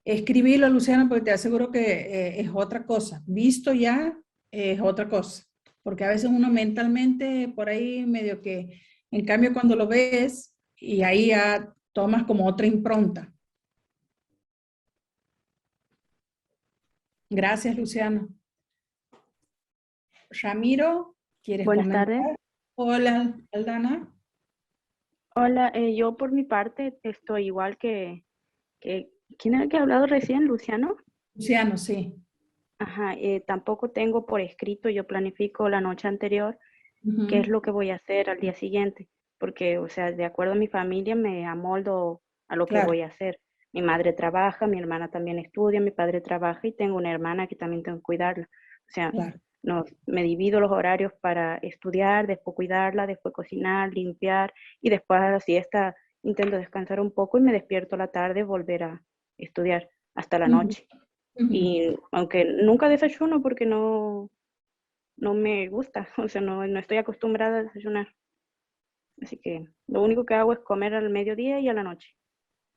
Escribirlo, Luciano, porque te aseguro que es otra cosa. Visto ya, es otra cosa. Porque a veces uno mentalmente por ahí medio que, en cambio cuando lo ves, y ahí ya tomas como otra impronta. Gracias, Luciano. Ramiro, ¿quieres Buenas comentar? tardes. Hola, Aldana. Hola, yo por mi parte estoy igual que ¿quién era el que ha hablado recién? ¿Luciano? Luciano, sí. Ajá, tampoco tengo por escrito, yo planifico la noche anterior qué es Ujú. lo que voy a hacer al día siguiente, porque, o sea, de acuerdo a mi familia me amoldo a lo que Claro, voy a hacer. Mi madre trabaja, mi hermana también estudia, mi padre trabaja y tengo una hermana que también tengo que cuidarla. O sea, claro. me divido los horarios para estudiar, después cuidarla, después cocinar, limpiar y después a la siesta intento descansar un poco y me despierto a la tarde, volver a estudiar hasta la Ujú, noche. ujú. Y aunque nunca desayuno porque no me gusta, o sea, no estoy acostumbrada a desayunar. Así que lo único que hago es comer al mediodía y a la noche.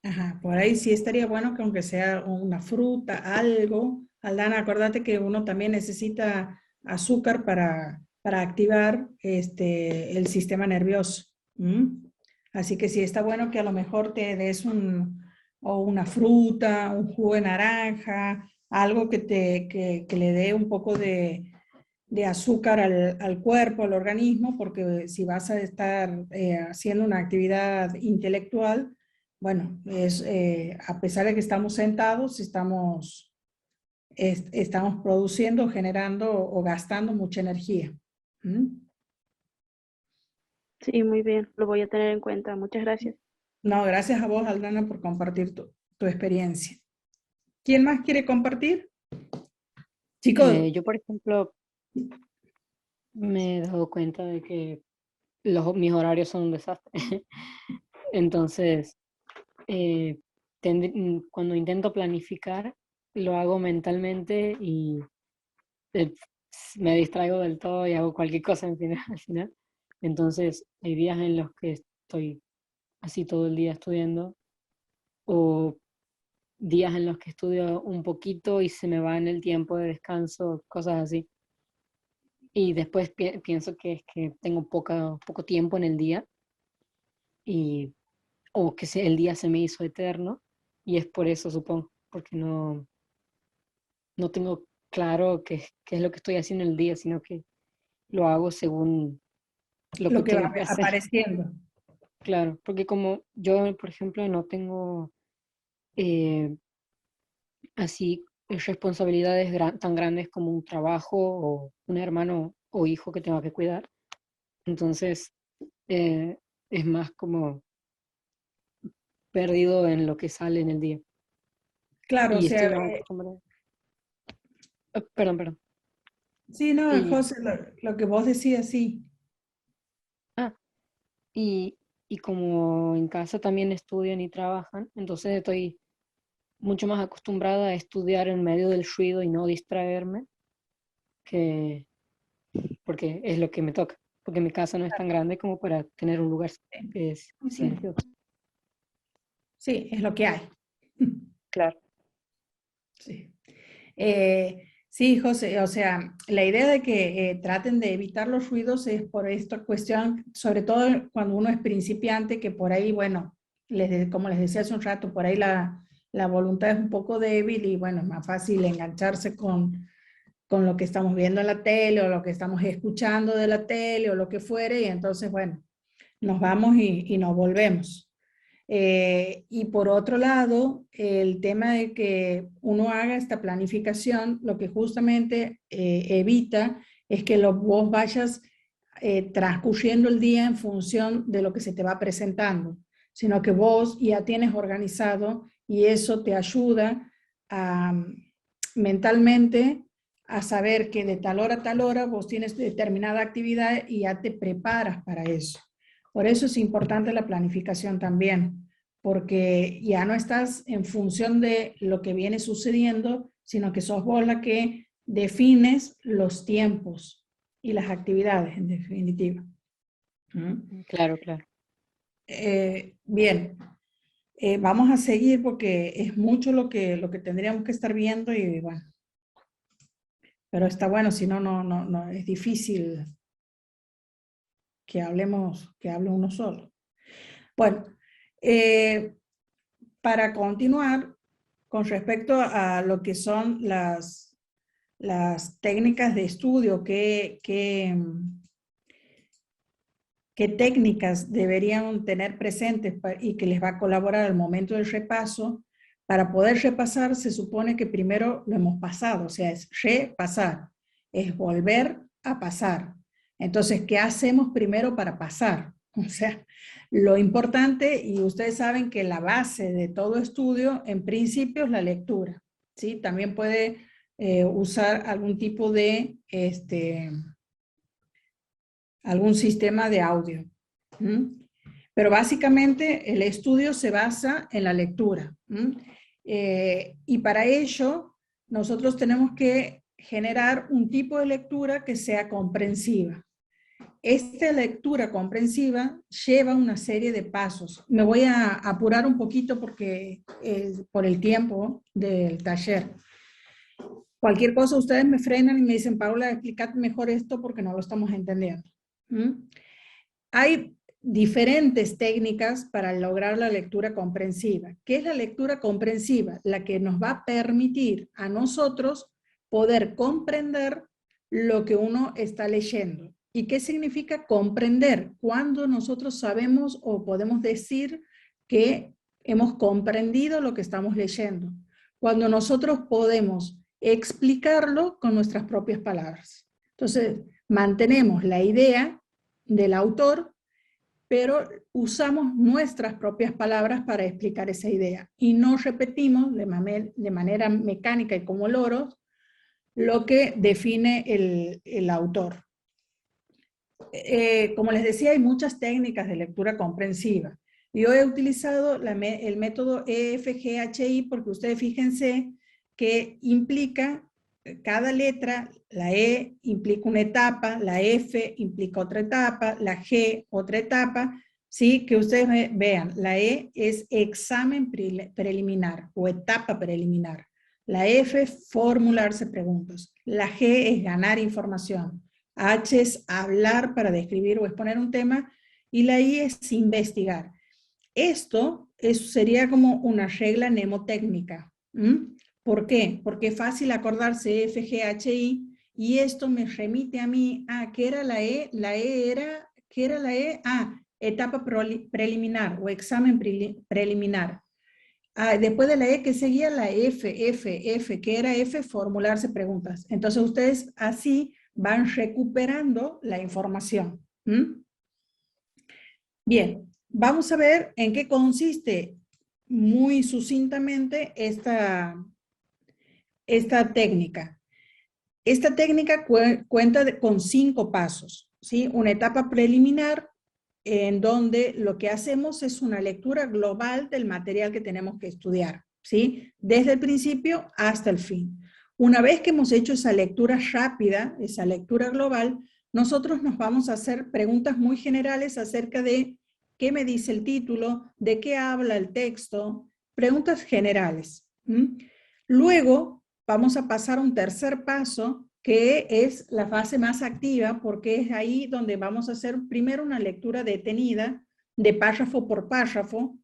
Ajá, por ahí sí estaría bueno que aunque sea una fruta, algo. Aldana, acuérdate que uno también necesita azúcar para activar el sistema nervioso. ¿M? Así que sí está bueno que a lo mejor te des o una fruta, un jugo de naranja, algo que le dé un poco de azúcar al cuerpo, al organismo, porque si vas a estar haciendo una actividad intelectual, bueno, a pesar de que estamos sentados, estamos produciendo, generando o gastando mucha energía. ¿Mm? Sí, muy bien, lo voy a tener en cuenta. Muchas gracias. No, gracias a vos, Aldana, por compartir tu experiencia. ¿Quién más quiere compartir? Chicos, Yo, por ejemplo, me he dado cuenta de que mis horarios son un desastre. Entonces, eh, cuando intento planificar, lo hago mentalmente y eh, me distraigo del todo y hago cualquier cosa al final. Entonces, hay días en los que estoy así todo el día estudiando o días en los que estudio un poquito y se me va en el tiempo de descanso, cosas así. Y después pienso que es que tengo poco tiempo en el día y, o que el día se me hizo eterno y es por eso, supongo, porque no tengo claro qué es lo que estoy haciendo en el día, sino que lo hago según lo que lo que va tengo que hacer. apareciendo. Claro, porque como yo, por ejemplo, no tengo eh, así responsabilidades tan grandes como un trabajo o un hermano o hijo que tenga que cuidar, entonces es más como perdido en lo que sale en el día. Claro, o Y estoy sea, más acostumbrado. Perdón. sí, no, Y, José, lo que vos decías, sí. ah, y, y como en casa también estudian y trabajan, entonces estoy mucho más acostumbrada a estudiar en medio del ruido y no distraerme, que porque es lo que me toca, porque mi casa no es tan grande como para tener un lugar que es Sí, silencioso. sí, es lo que hay. Claro. Sí. Sí, José, o sea, la idea de que traten de evitar los ruidos es por esta cuestión, sobre todo cuando uno es principiante, que por ahí, bueno, como les decía hace un rato, por ahí la voluntad es un poco débil y bueno, es más fácil engancharse con lo que estamos viendo en la tele o lo que estamos escuchando de la tele o lo que fuere y entonces, bueno, nos vamos y nos volvemos. Y por otro lado, el tema de que uno haga esta planificación, lo que justamente evita es que vos vayas transcurriendo el día en función de lo que se te va presentando, sino que vos ya tienes organizado y eso te ayuda a, mentalmente a saber que de tal hora a tal hora vos tienes determinada actividad y ya te preparas para eso. Por eso es importante la planificación también, porque ya no estás en función de lo que viene sucediendo, sino que sos vos la que defines los tiempos y las actividades, en definitiva. ¿Mm? Claro, claro. Bien, vamos a seguir porque es mucho lo que tendríamos que estar viendo y bueno, pero está bueno, si no, no, es difícil que hable uno solo. Bueno, para continuar, con respecto a lo que son las técnicas de estudio, qué técnicas deberían tener presentes y que les va a colaborar al momento del repaso. Para poder repasar, se supone que primero lo hemos pasado, o sea, es repasar, es volver a pasar. Entonces, ¿qué hacemos primero para pasar? O sea, lo importante, y ustedes saben que la base de todo estudio, en principio, es la lectura, ¿sí? También puede usar algún tipo de, algún sistema de audio. Pero básicamente el estudio se basa en la lectura. Y para ello nosotros tenemos que generar un tipo de lectura que sea comprensiva. Esta lectura comprensiva lleva una serie de pasos. Me voy a apurar un poquito porque por el tiempo del taller. Cualquier cosa ustedes me frenan y me dicen, Paula, explícate mejor esto porque no lo estamos entendiendo. Hay diferentes técnicas para lograr la lectura comprensiva. ¿Qué es la lectura comprensiva? La que nos va a permitir a nosotros poder comprender lo que uno está leyendo. ¿Y qué significa comprender? Cuando nosotros sabemos o podemos decir que hemos comprendido lo que estamos leyendo. Cuando nosotros podemos explicarlo con nuestras propias palabras. Entonces, mantenemos la idea del autor, pero usamos nuestras propias palabras para explicar esa idea y no repetimos de manera mecánica y como loros lo que define el autor. Como les decía, hay muchas técnicas de lectura comprensiva. Yo he utilizado el método EFGHI porque ustedes fíjense que implica cada letra, la E implica una etapa, la F implica otra etapa, la G otra etapa, ¿sí? Que ustedes vean, la E es examen preliminar o etapa preliminar. La F, formularse preguntas. La G es ganar información. H es hablar para describir o exponer un tema. Y la I es investigar. Esto sería como una regla mnemotécnica. ¿Por qué? Porque es fácil acordarse F, G, H, I, y esto me remite a mí, ¿qué era la E? ¿Qué era la E? Etapa preliminar o examen preliminar. Después de la E, ¿qué seguía? La F, ¿qué era F? Formularse preguntas. Entonces ustedes así van recuperando la información. Bien, vamos a ver en qué consiste muy sucintamente esta técnica. Esta técnica cuenta con 5 pasos, ¿sí? Una etapa preliminar en donde lo que hacemos es una lectura global del material que tenemos que estudiar, ¿sí? Desde el principio hasta el fin. Una vez que hemos hecho esa lectura rápida, esa lectura global, nosotros nos vamos a hacer preguntas muy generales acerca de qué me dice el título, de qué habla el texto, preguntas generales. Luego vamos a pasar a un tercer paso, que es la fase más activa, porque es ahí donde vamos a hacer primero una lectura detenida, de párrafo por párrafo.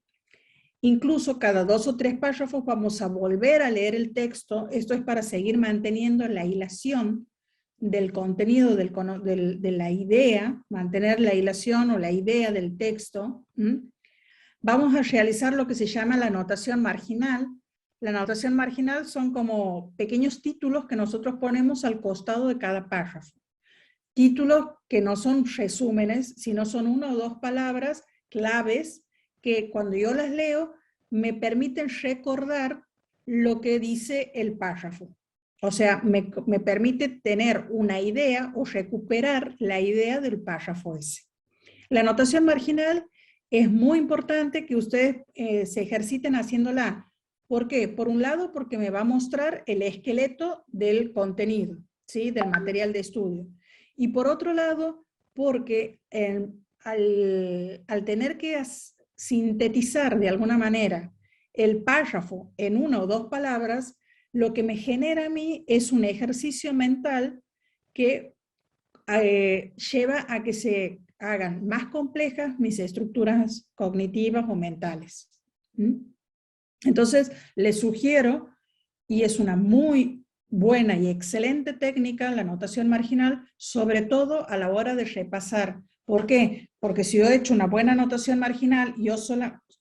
Incluso cada 2 o 3 párrafos vamos a volver a leer el texto. Esto es para seguir manteniendo la hilación del contenido de la idea, mantener la hilación o la idea del texto. Vamos a realizar lo que se llama la anotación marginal. La anotación marginal son como pequeños títulos que nosotros ponemos al costado de cada párrafo. Títulos que no son resúmenes, sino son 1 o 2 palabras claves que cuando yo las leo me permiten recordar lo que dice el párrafo. O sea, me permite tener una idea o recuperar la idea del párrafo ese. La anotación marginal es muy importante que ustedes se ejerciten haciéndola. ¿Por qué? Por un lado, porque me va a mostrar el esqueleto del contenido, ¿sí? Del material de estudio. Y por otro lado, porque al tener que sintetizar de alguna manera el párrafo en 1 o 2 palabras, lo que me genera a mí es un ejercicio mental que lleva a que se hagan más complejas mis estructuras cognitivas o mentales. Entonces, les sugiero, y es una muy buena y excelente técnica la notación marginal, sobre todo a la hora de repasar. ¿Por qué? Porque si yo he hecho una buena notación marginal, yo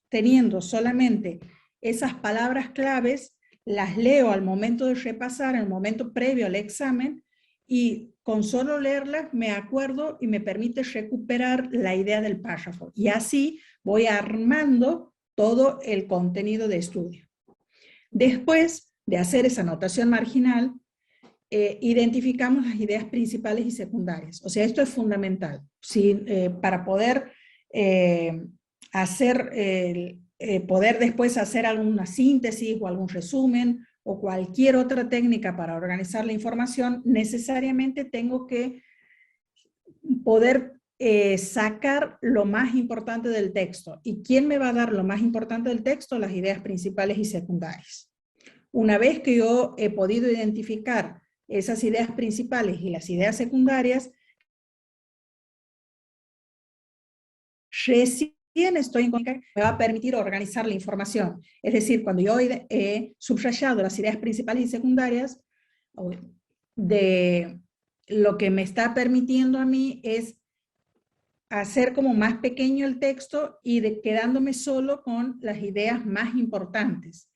teniendo solamente esas palabras claves, las leo al momento de repasar, en el momento previo al examen, y con solo leerlas me acuerdo y me permite recuperar la idea del párrafo. Y así voy armando todo el contenido de estudio. Después de hacer esa anotación marginal, identificamos las ideas principales y secundarias. O sea, esto es fundamental. ¿Sí? Para poder poder después hacer alguna síntesis o algún resumen o cualquier otra técnica para organizar la información, necesariamente tengo que poder sacar lo más importante del texto. ¿Y quién me va a dar lo más importante del texto? Las ideas principales y secundarias. Una vez que yo he podido identificar esas ideas principales y las ideas secundarias, recién estoy en condiciones que me va a permitir organizar la información. Es decir, cuando yo he subrayado las ideas principales y secundarias, de lo que me está permitiendo a mí es hacer como más pequeño el texto y quedándome solo con las ideas más importantes.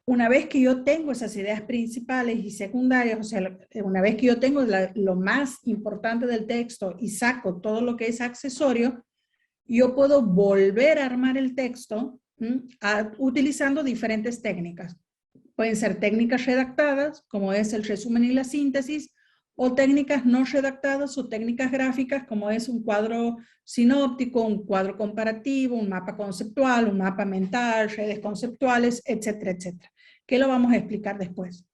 Una vez que yo tengo esas ideas principales y secundarias, o sea, una vez que yo tengo lo más importante del texto y saco todo lo que es accesorio, yo puedo volver a armar el texto utilizando diferentes técnicas. Pueden ser técnicas redactadas, como es el resumen y la síntesis, o técnicas no redactadas o técnicas gráficas, como es un cuadro sinóptico, un cuadro comparativo, un mapa conceptual, un mapa mental, redes conceptuales, etcétera, etcétera, que lo vamos a explicar después.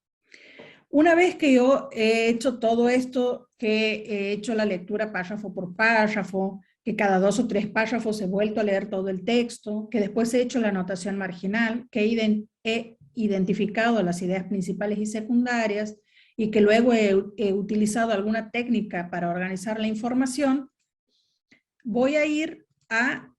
Una vez que yo he hecho todo esto, que he hecho la lectura párrafo por párrafo, que cada 2 o 3 párrafos he vuelto a leer todo el texto, que después he hecho la anotación marginal, que he identificado las ideas principales y secundarias, y que luego he utilizado alguna técnica para organizar la información, voy a ir a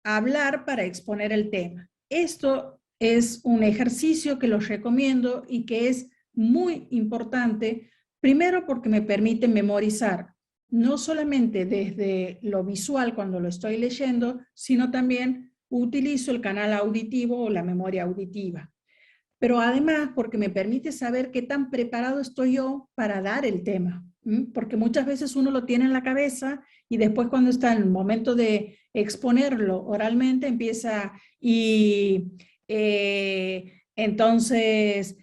hablar para exponer el tema. Esto es un ejercicio que los recomiendo y que es muy importante, primero porque me permite memorizar, no solamente desde lo visual cuando lo estoy leyendo, sino también utilizo el canal auditivo o la memoria auditiva. Pero además porque me permite saber qué tan preparado estoy yo para dar el tema. Porque muchas veces uno lo tiene en la cabeza y después cuando está en el momento de exponerlo oralmente empieza entonces,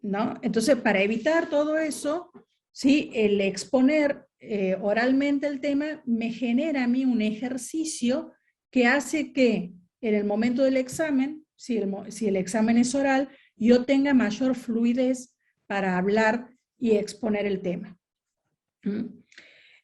¿no? Entonces, para evitar todo eso, ¿sí? El exponer oralmente el tema me genera a mí un ejercicio que hace que en el momento del examen, si el examen es oral, yo tenga mayor fluidez para hablar y exponer el tema.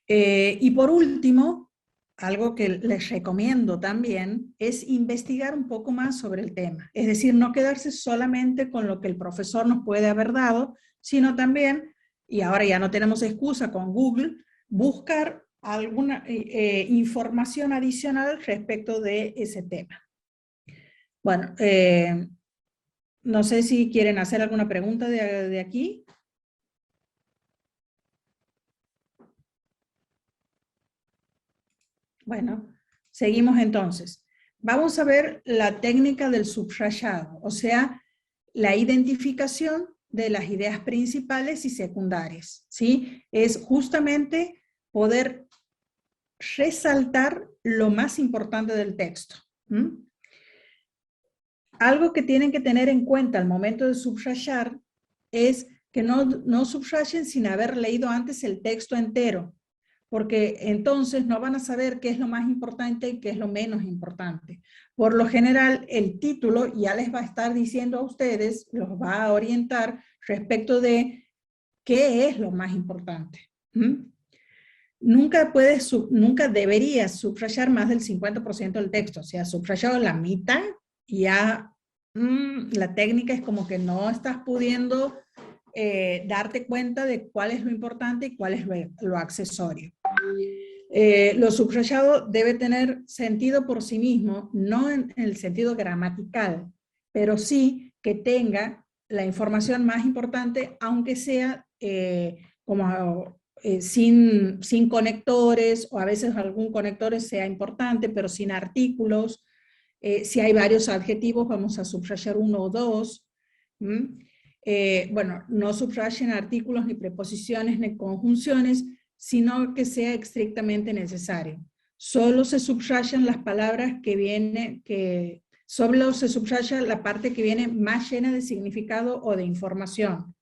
Y por último, algo que les recomiendo también es investigar un poco más sobre el tema. Es decir, no quedarse solamente con lo que el profesor nos puede haber dado, sino también, y ahora ya no tenemos excusa con Google, buscar alguna información adicional respecto de ese tema. Bueno, no sé si quieren hacer alguna pregunta de aquí. Bueno, seguimos entonces. Vamos a ver la técnica del subrayado, o sea, la identificación de las ideas principales y secundarias, ¿sí? Es justamente poder resaltar lo más importante del texto. Algo que tienen que tener en cuenta al momento de subrayar es que no subrayen sin haber leído antes el texto entero, porque entonces no van a saber qué es lo más importante y qué es lo menos importante. Por lo general, el título ya les va a estar diciendo a ustedes, los va a orientar respecto de qué es lo más importante. Nunca deberías subrayar más del 50% del texto, o sea, subrayado la mitad, ya la técnica es como que no estás pudiendo darte cuenta de cuál es lo importante y cuál es lo accesorio. Lo subrayado debe tener sentido por sí mismo, no en el sentido gramatical, pero sí que tenga la información más importante, aunque sea sin conectores, o a veces algún conector sea importante, pero sin artículos. Si hay varios adjetivos, vamos a subrayar 1 o 2. Bueno, no subrayen artículos, ni preposiciones, ni conjunciones, sino que sea estrictamente necesario. Solo se subrayan las palabras solo se subraya la parte que viene más llena de significado o de información.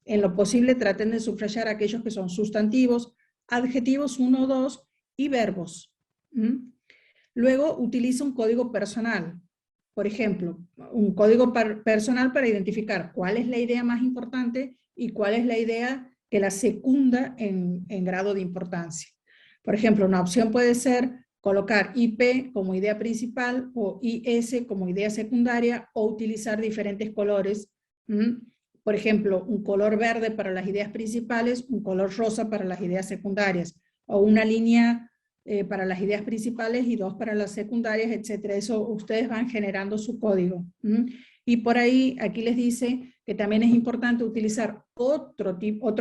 En lo posible traten de subrayar aquellos que son sustantivos, adjetivos 1 o 2 y verbos. Luego utiliza un código personal. Por ejemplo, un código personal para identificar cuál es la idea más importante y cuál es la idea que la secunda en grado de importancia. Por ejemplo, una opción puede ser colocar IP como idea principal o IS como idea secundaria, o utilizar diferentes colores. Por ejemplo, un color verde para las ideas principales, un color rosa para las ideas secundarias, o una línea para las ideas principales y 2 para las secundarias, etc. Eso ustedes van generando su código. Y por ahí, aquí les dice que también es importante utilizar otro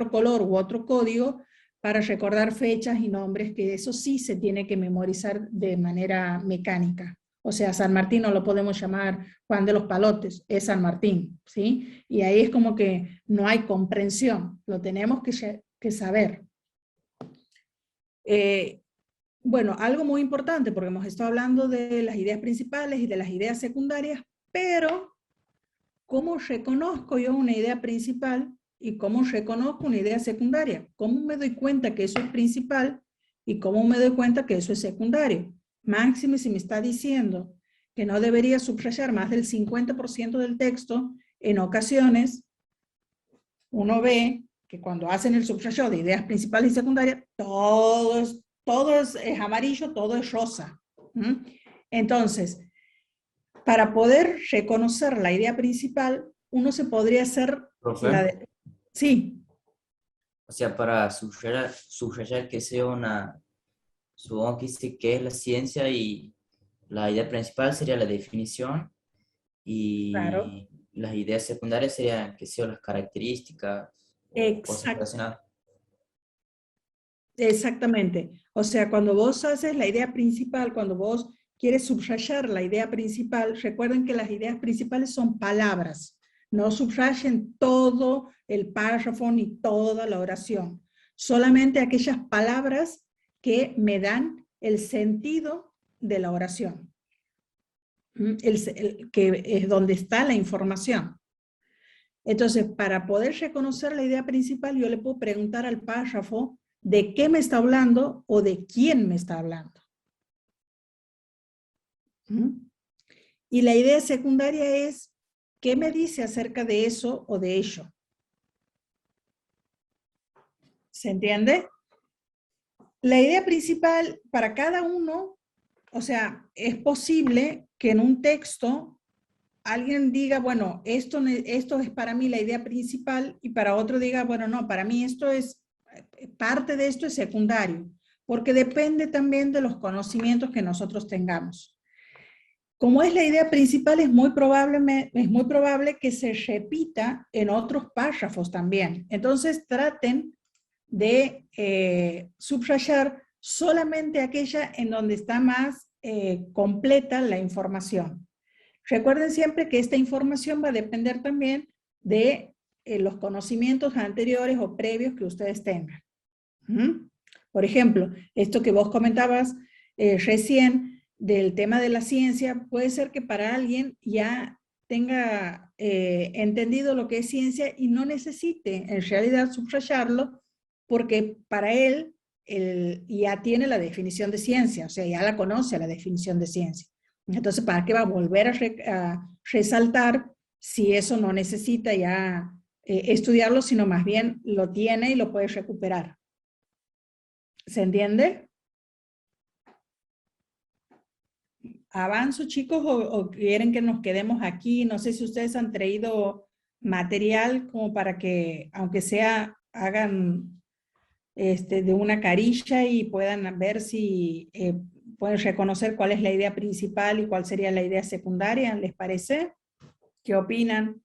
color u otro código para recordar fechas y nombres, que eso sí se tiene que memorizar de manera mecánica. O sea, San Martín no lo podemos llamar Juan de los Palotes, es San Martín, ¿sí? Y ahí es como que no hay comprensión, lo tenemos que saber. Bueno, algo muy importante, porque hemos estado hablando de las ideas principales y de las ideas secundarias, pero ¿cómo reconozco yo una idea principal y cómo reconozco una idea secundaria? ¿Cómo me doy cuenta que eso es principal y cómo me doy cuenta que eso es secundario? Máxime si me está diciendo que no debería subrayar más del 50% del texto, en ocasiones uno ve que cuando hacen el subrayado de ideas principales y secundarias, todo es amarillo, todo es rosa. Entonces, para poder reconocer la idea principal, uno se podría hacer Profe, Sí. o sea, para subrayar que sea supongo que dice que es la ciencia y la idea principal sería la definición Claro. y las ideas secundarias serían, que sean las características o cosas relacionadas. Exactamente. O sea, cuando vos haces la idea principal, cuando vos quieres subrayar la idea principal, recuerden que las ideas principales son palabras. No subrayen todo el párrafo ni toda la oración. Solamente aquellas palabras que me dan el sentido de la oración. Que es donde está la información. Entonces, para poder reconocer la idea principal, yo le puedo preguntar al párrafo de qué me está hablando o de quién me está hablando. Y la idea secundaria es, ¿qué me dice acerca de eso o de ello? ¿Se entiende? La idea principal para cada uno, o sea, es posible que en un texto alguien diga, bueno, esto es para mí la idea principal, y para otro diga, bueno, no, para mí parte de esto es secundario, porque depende también de los conocimientos que nosotros tengamos. Como es la idea principal, es muy probable que se repita en otros párrafos también. Entonces traten de subrayar solamente aquella en donde está más completa la información. Recuerden siempre que esta información va a depender también de los conocimientos anteriores o previos que ustedes tengan. Por ejemplo, esto que vos comentabas recién del tema de la ciencia, puede ser que para alguien ya tenga entendido lo que es ciencia y no necesite en realidad subrayarlo, porque para él ya tiene la definición de ciencia, o sea, ya la conoce la definición de ciencia. Entonces, ¿para qué va a volver a resaltar si eso no necesita ya estudiarlo, sino más bien lo tiene y lo puede recuperar? ¿Se entiende? ¿Avanzo, chicos, o quieren que nos quedemos aquí? No sé si ustedes han traído material como para que, aunque sea, hagan de una carilla y puedan ver si pueden reconocer cuál es la idea principal y cuál sería la idea secundaria. ¿Les parece? ¿Qué opinan?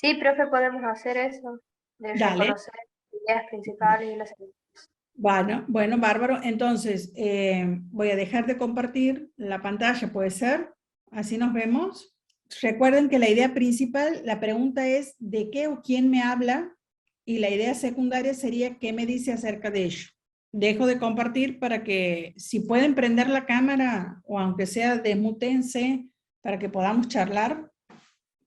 Sí, profe, podemos hacer eso, de Dale. reconocer las ideas principales y las... Bueno, bárbaro. Entonces, voy a dejar de compartir la pantalla, ¿puede ser? Así nos vemos. Recuerden que la idea principal, la pregunta es ¿de qué o quién me habla? Y la idea secundaria sería ¿qué me dice acerca de ello? Dejo de compartir para que, si pueden prender la cámara, o aunque sea desmútense, para que podamos charlar,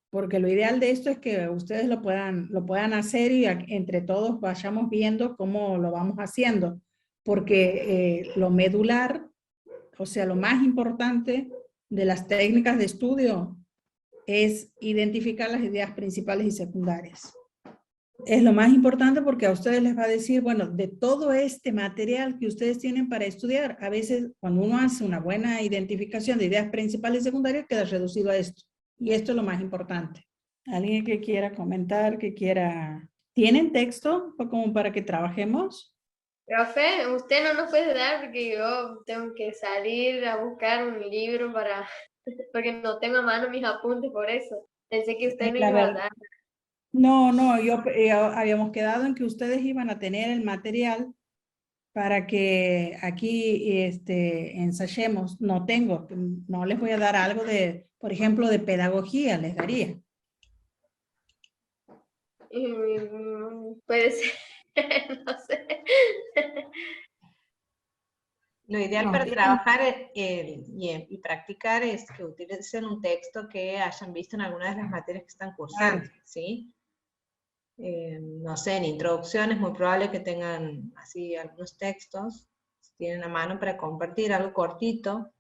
porque lo ideal de esto es que ustedes lo puedan hacer y entre todos vayamos viendo cómo lo vamos haciendo, porque lo medular, o sea, lo más importante de las técnicas de estudio es identificar las ideas principales y secundarias. Es lo más importante porque a ustedes les va a decir, bueno, de todo este material que ustedes tienen para estudiar, a veces cuando uno hace una buena identificación de ideas principales y secundarias, queda reducido a esto. Y esto es lo más importante. ¿Alguien que quiera comentar, que quiera... ¿Tienen texto como para que trabajemos? Profe, usted no nos puede dar porque yo tengo que salir a buscar un libro para... porque no tengo a mano mis apuntes por eso. Pensé que usted me iba a dar. No, habíamos quedado en que ustedes iban a tener el material para que aquí ensayemos. No tengo, no les voy a dar algo de, por ejemplo, de pedagogía, les daría. Puede ser, no sé. Lo ideal No, para trabajar y practicar es que utilicen un texto que hayan visto en alguna de las materias que están cursando, ¿sí? No sé, en introducción es muy probable que tengan así algunos textos, si tienen a mano para compartir, algo cortito.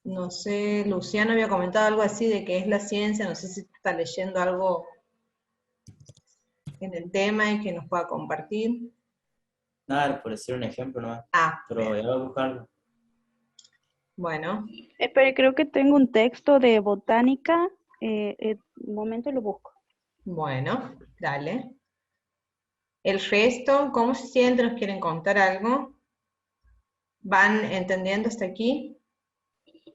No sé, Luciano había comentado algo así de qué es la ciencia, no sé si está leyendo algo en el tema y que nos pueda compartir. Nada, por decir un ejemplo nomás. Pero Bien. voy a buscarlo. Bueno. Pero creo que tengo un texto de botánica. Un momento lo busco. Bueno, dale. El resto, ¿cómo se sienten? ¿Nos quieren contar algo? ¿Van entendiendo hasta aquí?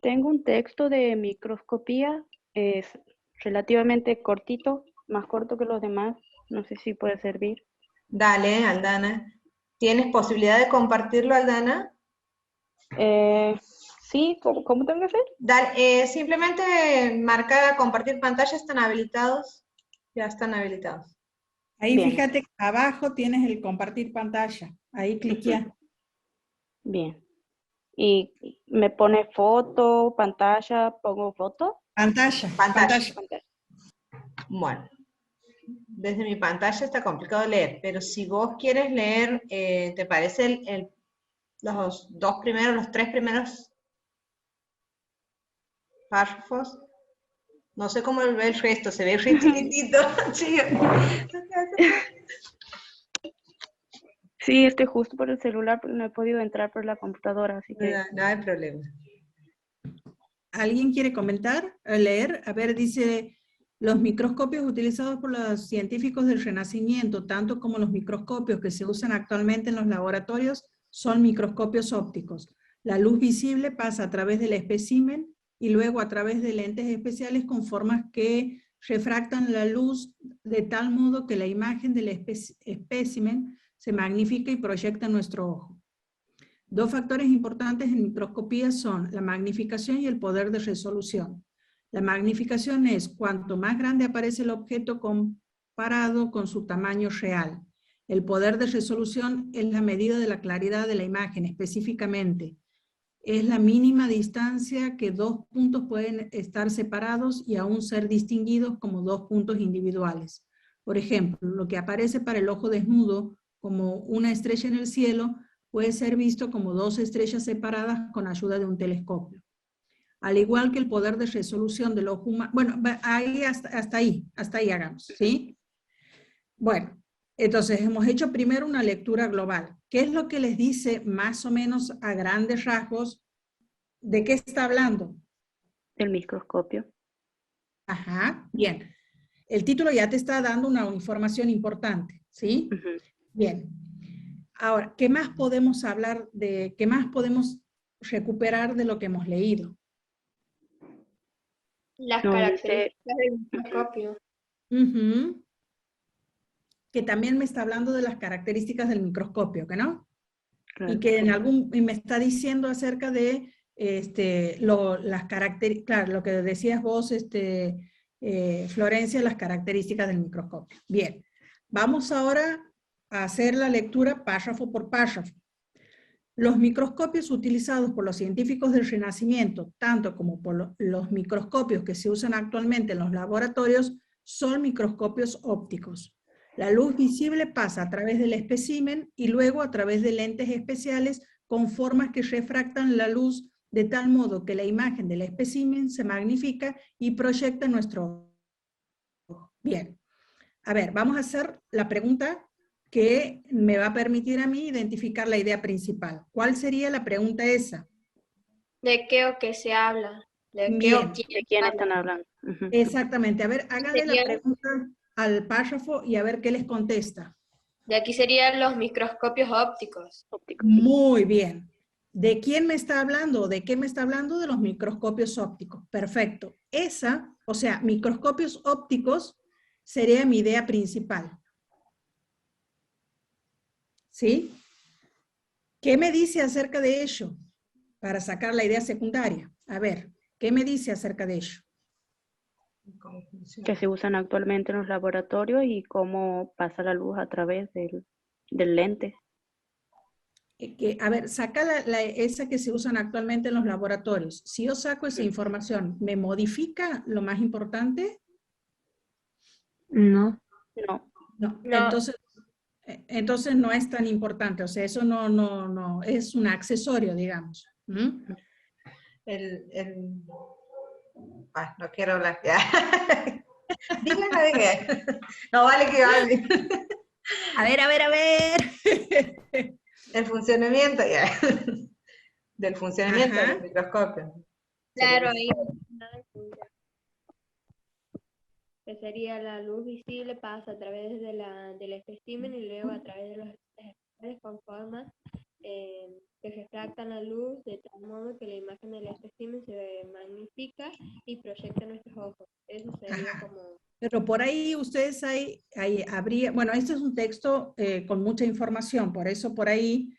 Tengo un texto de microscopía, es relativamente cortito, más corto que los demás. No sé si puede servir. Dale, Aldana. ¿Tienes posibilidad de compartirlo, Aldana? Sí, ¿cómo tengo que hacer? Dale, simplemente marca compartir pantalla, ¿están habilitados? Ya están habilitados. Ahí Bien. fíjate que abajo tienes el compartir pantalla. Ahí cliquea. Bien. Y me pone foto, pantalla, pongo foto. Pantalla. Bueno, desde mi pantalla está complicado leer, pero si vos quieres leer, ¿te parece los tres primeros párrafos? No sé cómo ve el resto, se ve chiquitito. Sí, estoy justo por el celular, pero no he podido entrar por la computadora, así que... No hay problema. ¿Alguien quiere comentar, leer? A ver, dice, los microscopios utilizados por los científicos del Renacimiento, tanto como los microscopios que se usan actualmente en los laboratorios, son microscopios ópticos. La luz visible pasa a través del espécimen y luego a través de lentes especiales con formas que refractan la luz de tal modo que la imagen del espécimen se magnifica y proyecta en nuestro ojo. Dos factores importantes en microscopía son la magnificación y el poder de resolución. La magnificación es cuanto más grande aparece el objeto comparado con su tamaño real. El poder de resolución es la medida de la claridad de la imagen, específicamente. Es la mínima distancia que dos puntos pueden estar separados y aún ser distinguidos como dos puntos individuales. Por ejemplo, lo que aparece para el ojo desnudo como una estrella en el cielo puede ser visto como dos estrellas separadas con ayuda de un telescopio. Al igual que el poder de resolución del ojo humano. Bueno, ahí hasta ahí hagamos, ¿sí? Bueno, entonces hemos hecho primero una lectura global. ¿Qué es lo que les dice más o menos a grandes rasgos? ¿De qué está hablando? El microscopio. Ajá, bien. El título ya te está dando una información importante, ¿sí? Bien. Ahora, ¿qué más podemos hablar de, qué más podemos recuperar de lo que hemos leído? Las No, características del microscopio. Que también me está hablando de las características del microscopio, ¿que no? Claro. Y que y me está diciendo acerca de las características, claro, lo que decías vos, Florencia, las características del microscopio. Bien, vamos ahora a hacer la lectura párrafo por párrafo. Los microscopios utilizados por los científicos del Renacimiento, tanto como por los microscopios que se usan actualmente en los laboratorios, son microscopios ópticos. La luz visible pasa a través del espécimen y luego a través de lentes especiales con formas que refractan la luz de tal modo que la imagen del espécimen se magnifica y proyecta en nuestro ojo. Bien, a ver, vamos a hacer la pregunta que me va a permitir a mí identificar la idea principal. ¿Cuál sería la pregunta esa? ¿De qué o qué se habla? ¿De qué Bien. o quién ¿De quién habla? están hablando? Ujú. Exactamente. A ver, háganle la Sería- pregunta al párrafo y a ver qué les contesta. De aquí serían los microscopios ópticos. Óptico. Muy bien. ¿De quién me está hablando? ¿De qué me está hablando? De los microscopios ópticos. Perfecto. Esa, o sea, microscopios ópticos sería mi idea principal. ¿Sí? ¿Qué me dice acerca de ello? Para sacar la idea secundaria. A ver, ¿qué me dice acerca de ello? Que se usan actualmente en los laboratorios y cómo pasa la luz a través del lente. A ver, saca esa que se usan actualmente en los laboratorios. Si yo saco esa información, ¿me modifica lo más importante? No. No. No. No. Entonces no es tan importante. O sea, eso no es un accesorio, digamos. ¿Mm? No quiero hablar ya. Díganme de qué. No vale que hable. A ver. El funcionamiento ya. Del funcionamiento Ajá. del microscopio. Claro, ahí que sería la luz visible pasa a través del espécimen y luego a través de los especímenes con formas que refractan la luz de tal modo que la imagen del espécimen se magnifica y proyecta en nuestros ojos. Eso sería Ajá. como... Pero por ahí ustedes habría, bueno, este es un texto con mucha información, por eso por ahí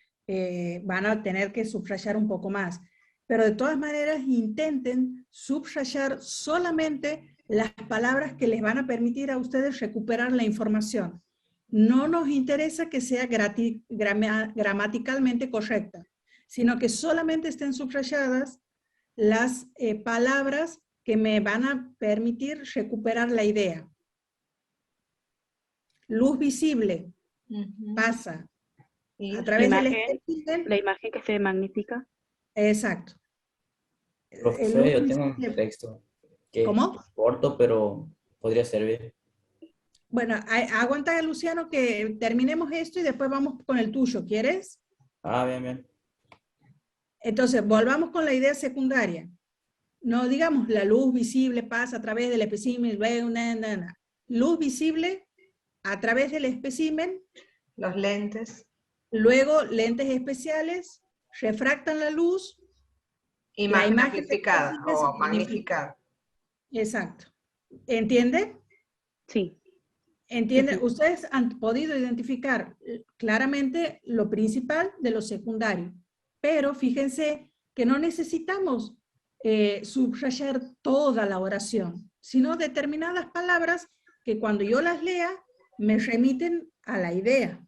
van a tener que subrayar un poco más. Pero de todas maneras intenten subrayar solamente las palabras que les van a permitir a ustedes recuperar la información. No nos interesa que sea gramaticalmente correcta, sino que solamente estén subrayadas las palabras que me van a permitir recuperar la idea. Luz visible pasa a través del espécimen. La imagen que se magnifica. Exacto. Profe, yo tengo un texto que ¿Cómo? es corto, pero podría servir. Bueno, aguanta, Luciano, que terminemos esto y después vamos con el tuyo. ¿Quieres? Ah, bien, bien. Entonces, volvamos con la idea secundaria. No digamos la luz visible pasa a través del espécimen. Luz visible a través del espécimen. Los lentes. Luego, lentes especiales refractan la luz. Imagen amplificada o magnificada. Exacto. ¿Entiende? Sí. ¿Entiende? Ustedes han podido identificar claramente lo principal de lo secundario, pero fíjense que no necesitamos subrayar toda la oración, sino determinadas palabras que cuando yo las lea me remiten a la idea.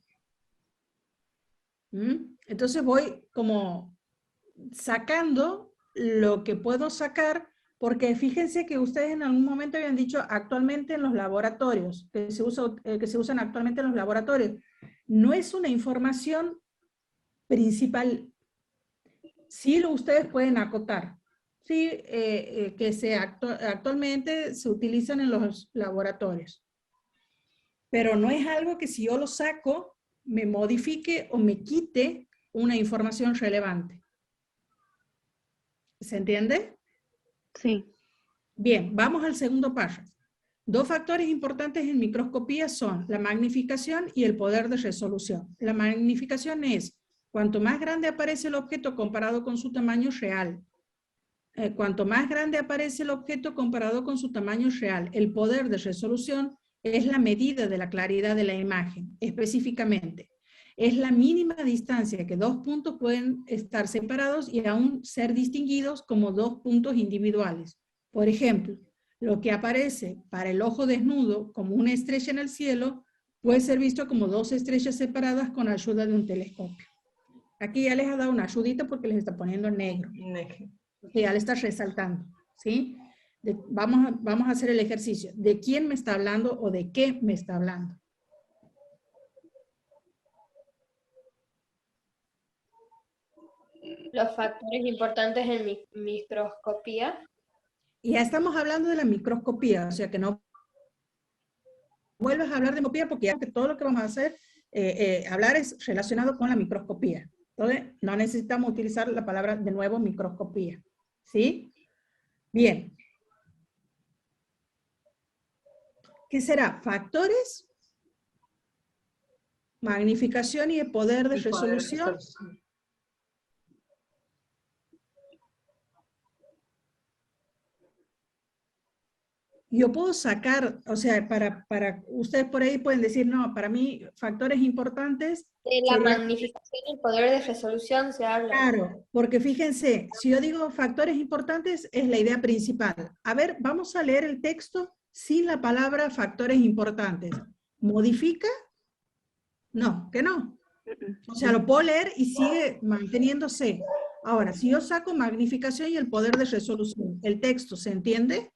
Entonces voy como sacando lo que puedo sacar, porque fíjense que ustedes en algún momento habían dicho actualmente en los laboratorios, que se usan actualmente en los laboratorios. No es una información principal. Sí, ustedes pueden acotar. Sí, que actualmente se utilizan en los laboratorios. Pero no es algo que si yo lo saco, me modifique o me quite una información relevante. ¿Se entiende? Sí. Bien, vamos al segundo párrafo. Dos factores importantes en microscopía son la magnificación y el poder de resolución. La magnificación es cuanto más grande aparece el objeto comparado con su tamaño real. cuanto más grande aparece el objeto comparado con su tamaño real, el poder de resolución es la medida de la claridad de la imagen. Específicamente, es la mínima distancia que dos puntos pueden estar separados y aún ser distinguidos como dos puntos individuales. Por ejemplo, lo que aparece para el ojo desnudo como una estrella en el cielo puede ser visto como dos estrellas separadas con ayuda de un telescopio. Aquí ya les ha dado una ayudita porque les está poniendo negro. Que ya le está resaltando, ¿sí? Vamos a hacer el ejercicio. ¿De quién me está hablando o de qué me está hablando? Los factores importantes en microscopía. Y ya estamos hablando de la microscopía, o sea que no vuelvas a hablar de microscopía porque ya que todo lo que vamos a hacer, hablar es relacionado con la microscopía. Entonces, no necesitamos utilizar la palabra de nuevo microscopía, ¿sí? Bien. ¿Qué será? Factores, magnificación y el poder de resolución. Yo puedo sacar, o sea, para ustedes por ahí pueden decir, no, para mí factores importantes. De la magnificación y el poder de resolución se habla. Claro, porque fíjense, si yo digo factores importantes, es la idea principal. A ver, vamos a leer el texto sin la palabra factores importantes. ¿Modifica? No, que no. O sea, lo puedo leer y sigue manteniéndose. Ahora, si yo saco magnificación y el poder de resolución, ¿el texto se entiende?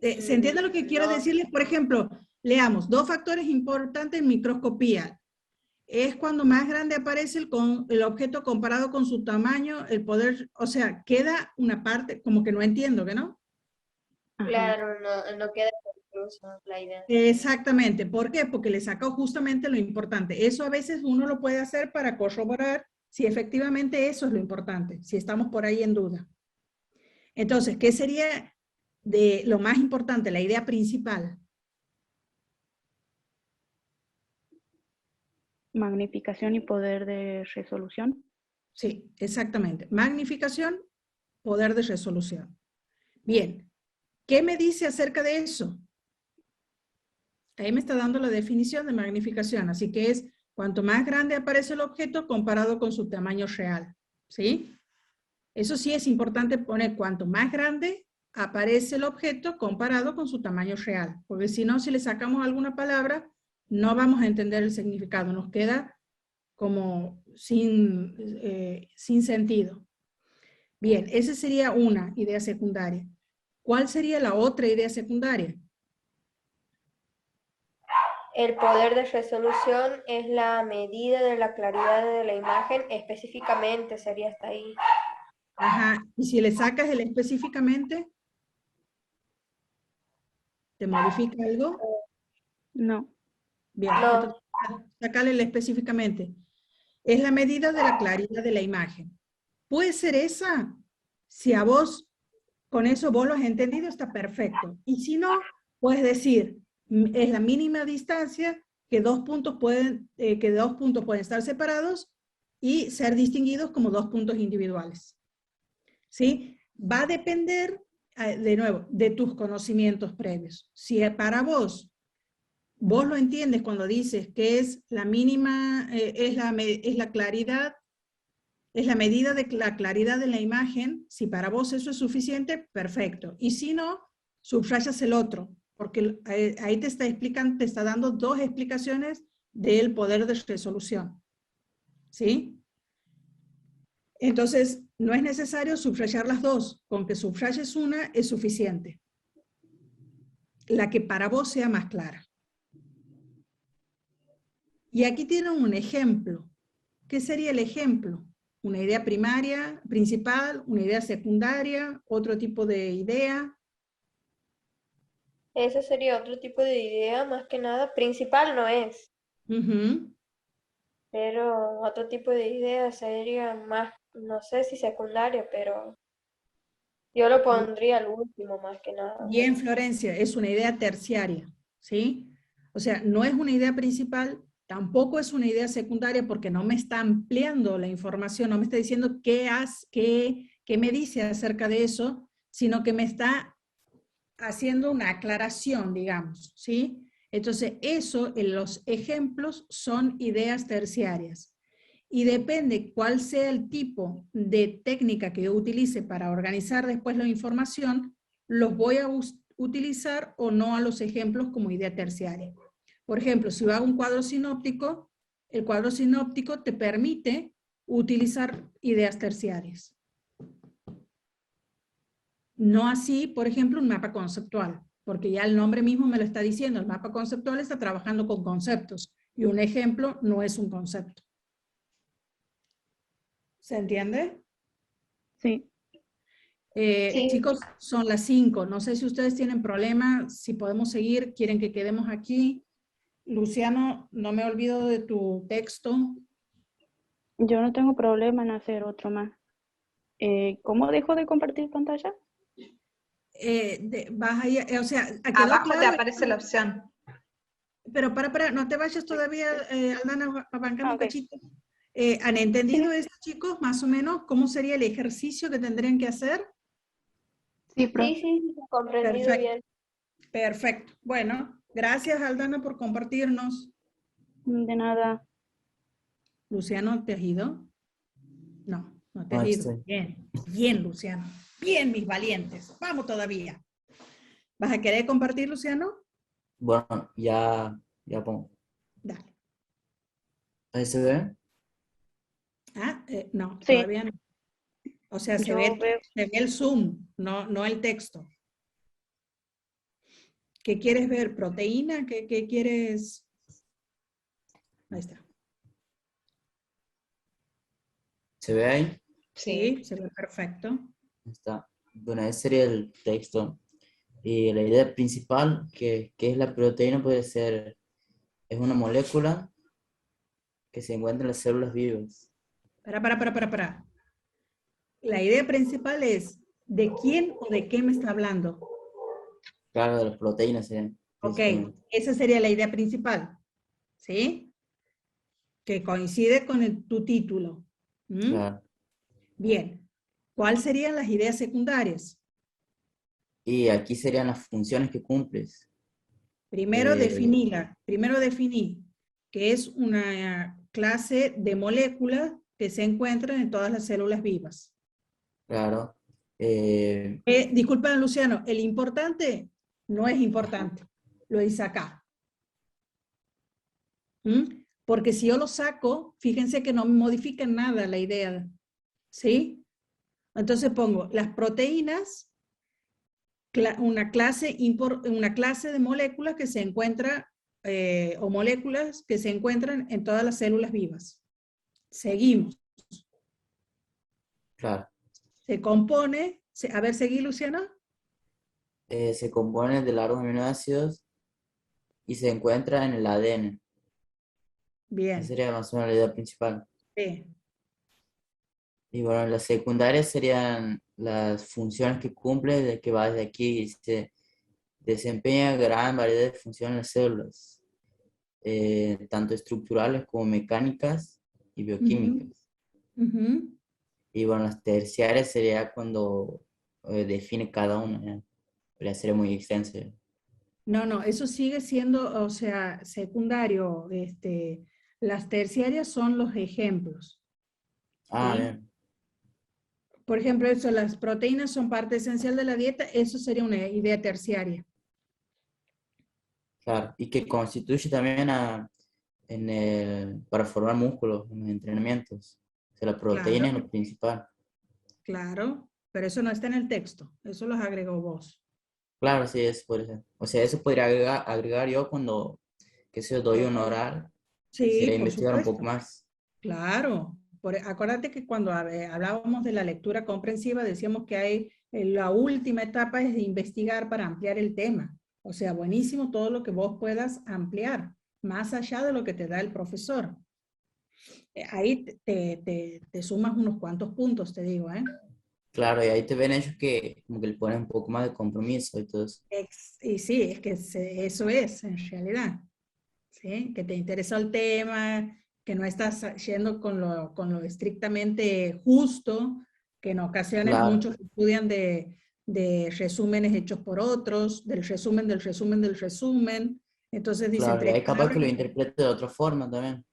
¿Se entiende lo que quiero decirles? Por ejemplo, leamos, dos factores importantes en microscopía. Es cuando más grande aparece el objeto comparado con su tamaño, el poder, o sea, queda una parte, como que no entiendo, ¿que no? Claro, no queda incluso la idea. Exactamente, ¿por qué? Porque le sacó justamente lo importante. Eso a veces uno lo puede hacer para corroborar si efectivamente eso es lo importante, si estamos por ahí en duda. Entonces, ¿qué sería de lo más importante, la idea principal? Magnificación y poder de resolución. Sí, exactamente. Magnificación, poder de resolución. Bien, ¿qué me dice acerca de eso? Ahí me está dando la definición de magnificación, así que es cuanto más grande aparece el objeto comparado con su tamaño real, ¿sí? Eso sí es importante poner cuanto más grande aparece el objeto comparado con su tamaño real, porque si no, si le sacamos alguna palabra, no vamos a entender el significado, nos queda como sin sentido. Bien, esa sería una idea secundaria. ¿Cuál sería la otra idea secundaria? El poder de resolución es la medida de la claridad de la imagen, específicamente sería hasta ahí. Ajá, y si le sacas el específicamente, ¿te modifica algo? No. Bien, No. entonces, sacale el específicamente. Es la medida de la claridad de la imagen. ¿Puede ser esa? Si a vos, con eso vos lo has entendido, está perfecto. Y si no, puedes decir, es la mínima distancia que dos puntos pueden estar separados y ser distinguidos como dos puntos individuales. ¿Sí? Va a depender, de nuevo, de tus conocimientos previos. Si para vos lo entiendes cuando dices que es la mínima, es la claridad, es la medida de la claridad de la imagen, si para vos eso es suficiente, perfecto. Y si no, subrayas el otro, porque ahí te está explicando, te está dando dos explicaciones del poder de resolución. ¿Sí? Entonces, no es necesario subrayar las dos, con que subrayes una es suficiente. La que para vos sea más clara. Y aquí tienen un ejemplo. ¿Qué sería el ejemplo? Una idea primaria, principal, una idea secundaria, otro tipo de idea. Ese sería otro tipo de idea, más que nada. Principal no es. Pero otro tipo de idea sería más, no sé si secundaria, pero yo lo pondría al último más que nada. Bien, Florencia, es una idea terciaria, ¿sí? O sea, no es una idea principal, Tampoco es una idea secundaria porque no me está ampliando la información, no me está diciendo qué me dice acerca de eso, sino que me está haciendo una aclaración, digamos, ¿sí? Entonces, eso, en los ejemplos son ideas terciarias. Y depende cuál sea el tipo de técnica que yo utilice para organizar después la información, los voy a utilizar o no a los ejemplos como idea terciaria. Por ejemplo, si yo hago un cuadro sinóptico, el cuadro sinóptico te permite utilizar ideas terciarias. No así, por ejemplo, un mapa conceptual, porque ya el nombre mismo me lo está diciendo, el mapa conceptual está trabajando con conceptos y un ejemplo no es un concepto. ¿Se entiende? Sí. Sí. Chicos, son las 5. No sé si ustedes tienen problemas, si podemos seguir, quieren que quedemos aquí. Luciano, no me olvido de tu texto. Yo no tengo problema en hacer otro más. ¿Cómo dejo de compartir pantalla? Vas ahí, o sea, quedó Abajo te claro. aparece la opción. Pero no te vayas todavía, Aldana, abancando un Ok. cachito. ¿Han entendido esto, chicos? Más o menos, ¿cómo sería el ejercicio que tendrían que hacer? Sí, profe. Sí, comprendido Perfecto. bien. Perfecto. Bueno, gracias, Aldana, por compartirnos. De nada. Luciano, ¿te has ido? No, no te No, has aquí ido. estoy. Bien, bien, Luciano. Bien, mis valientes. Vamos todavía. ¿Vas a querer compartir, Luciano? Bueno, ya pongo. Dale. ¿Ahí se ve? No, Sí, todavía no. O sea, se yo veo. ve el Zoom, no el texto. ¿Qué quieres ver? ¿Proteína? ¿Qué quieres? Ahí está. ¿Se ve ahí? Sí, se ve perfecto. Ahí está. Bueno, ese sería el texto. Y la idea principal, que es la proteína, puede ser, es una molécula que se encuentra en las células vivas. Para. La idea principal es, ¿de quién o de qué me está hablando? Claro, de las proteínas serían Ok, principalmente. esa sería la idea principal, ¿sí? Que coincide con tu título. ¿Mm? Claro. Bien, ¿cuáles serían las ideas secundarias? Y aquí serían las funciones que cumples. Primero definí que es una clase de moléculas que se encuentran en todas las células vivas. Claro. Disculpen, Luciano, el importante no es importante, lo dice acá. ¿Mm? Porque si yo lo saco, fíjense que no modifica nada la idea, ¿sí? Entonces pongo las proteínas, una clase de moléculas que se encuentra, o moléculas que se encuentran en todas las células vivas. Seguimos. Claro. Se compone, a ver, seguí, Luciana. Se compone de largos aminoácidos y se encuentra en el ADN. Esa Bien. sería más o menos la idea principal. Sí. Y bueno, las secundarias serían las funciones que cumple, de que va desde aquí y se desempeña gran variedad de funciones en las células, tanto estructurales como mecánicas y bioquímicas. Y bueno, las terciarias sería cuando define cada una, ¿ya? Podría ser muy extenso. No, eso sigue siendo, o sea, secundario. Las terciarias son los ejemplos. Ah, ¿sí? bien. Por ejemplo, eso, las proteínas son parte esencial de la dieta, eso sería una idea terciaria. Claro, y que constituye también para formar músculos en los entrenamientos. O sea, la proteína es Claro, lo principal. claro, pero eso no está en el texto, eso los agregó vos. Claro, sí, eso puede ser. O sea, eso podría agregar yo cuando, que se doy un oral, Sí, quisiera por investigar un poco supuesto, más. claro. Acuérdate que cuando hablábamos de la lectura comprensiva decíamos que la última etapa es de investigar para ampliar el tema. O sea, buenísimo todo lo que vos puedas ampliar, más allá de lo que te da el profesor. Ahí te sumas unos cuantos puntos, te digo, ¿eh? Claro, y ahí te ven ellos que como que le ponen un poco más de compromiso y todo eso. Y sí, es que eso es, en realidad. ¿sí? Que te interesó el tema, que no estás yendo con lo estrictamente justo, que en ocasiones Claro, muchos estudian de resúmenes hechos por otros, del resumen, del resumen, del resumen. Entonces dicen claro. Y tres hay capaz que palabras. lo interprete de otra forma también.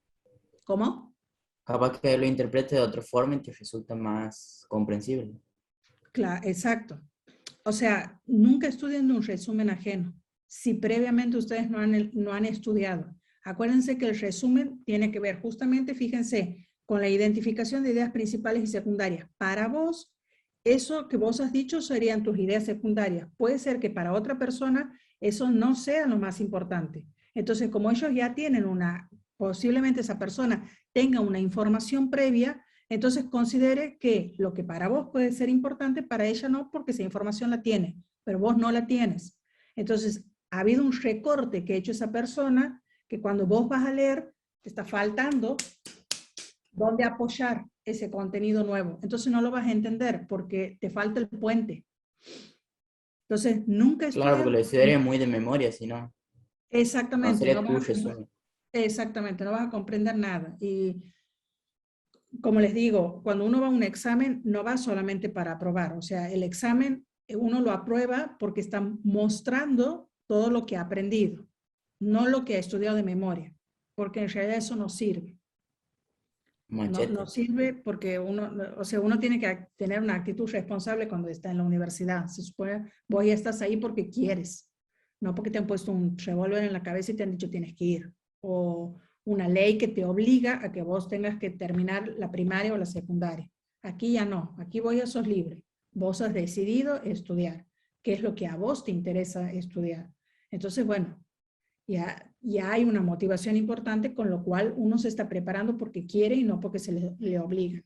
¿Cómo? Capaz que lo interprete de otra forma y que resulta más comprensible. Claro, exacto. O sea, nunca estudien de un resumen ajeno, si previamente ustedes no han estudiado. Acuérdense que el resumen tiene que ver justamente, fíjense, con la identificación de ideas principales y secundarias. Para vos, eso que vos has dicho serían tus ideas secundarias. Puede ser que para otra persona eso no sea lo más importante. Entonces, como ellos ya tienen posiblemente esa persona tenga una información previa, entonces considere que lo que para vos puede ser importante, para ella no, porque esa información la tiene, pero vos no la tienes. Entonces, ha habido un recorte que ha hecho esa persona, que cuando vos vas a leer, te está faltando dónde apoyar ese contenido nuevo. Entonces no lo vas a entender, porque te falta el puente. Entonces, nunca Claro, porque estudian. lo estudiaría muy de memoria, si no, no Exactamente, sería tu resumen. exactamente, no vas a comprender nada. Y como les digo, cuando uno va a un examen, no va solamente para aprobar. O sea, el examen uno lo aprueba porque está mostrando todo lo que ha aprendido, no lo que ha estudiado de memoria, porque en realidad eso no sirve. No Machete. sirve porque uno tiene que tener una actitud responsable cuando está en la universidad. Se supone, vos ya estás ahí porque quieres, no porque te han puesto un revólver en la cabeza y te han dicho tienes que ir. O una ley que te obliga a que vos tengas que terminar la primaria o la secundaria. Aquí ya no, aquí vos ya sos libre. Vos has decidido estudiar, qué es lo que a vos te interesa estudiar. Entonces, bueno, ya hay una motivación importante, con lo cual uno se está preparando porque quiere y no porque se le obliga.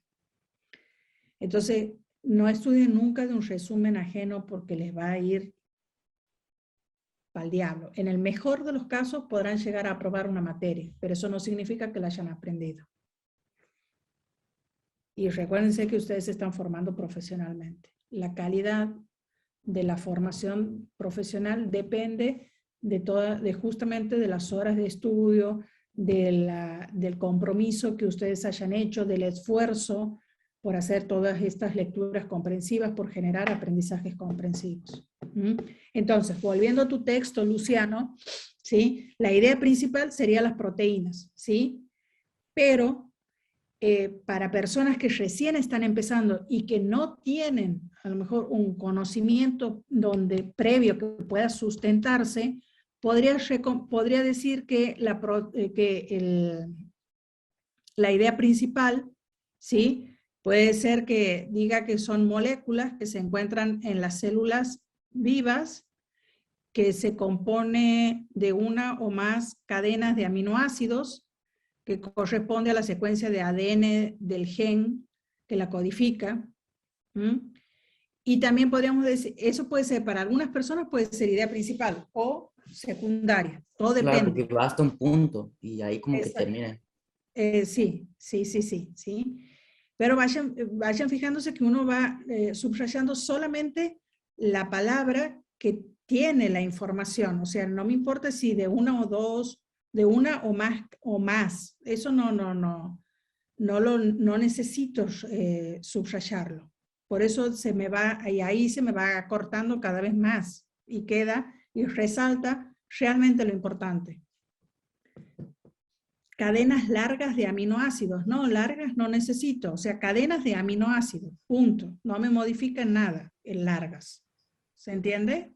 Entonces, no estudien nunca de un resumen ajeno porque les va a ir para el diablo. En el mejor de los casos podrán llegar a aprobar una materia, pero eso no significa que la hayan aprendido. Y recuérdense que ustedes se están formando profesionalmente. La calidad de la formación profesional depende justamente de las horas de estudio, del compromiso que ustedes hayan hecho, del esfuerzo por hacer todas estas lecturas comprensivas, por generar aprendizajes comprensivos. Entonces, volviendo a tu texto, Luciano, ¿sí? La idea principal sería las proteínas, ¿sí? Pero para personas que recién están empezando y que no tienen a lo mejor un conocimiento previo que pueda sustentarse, podría decir que la idea principal, ¿sí? Puede ser que diga que son moléculas que se encuentran en las células vivas, que se compone de una o más cadenas de aminoácidos, que corresponde a la secuencia de ADN del gen que la codifica. Y también podríamos decir, eso puede ser para algunas personas, puede ser idea principal o secundaria, todo Claro, depende. porque va hasta un punto y ahí como que Exacto. termina. Sí. Pero vayan fijándose que uno va subrayando solamente la palabra que tiene la información. O sea, no me importa si de una o dos, de una o más. Eso no necesito subrayarlo. Por eso ahí se me va cortando cada vez más y queda y resalta realmente lo importante. Cadenas largas de aminoácidos. No, largas no necesito. O sea, cadenas de aminoácidos, punto. No me modifican nada en largas. ¿Se entiende?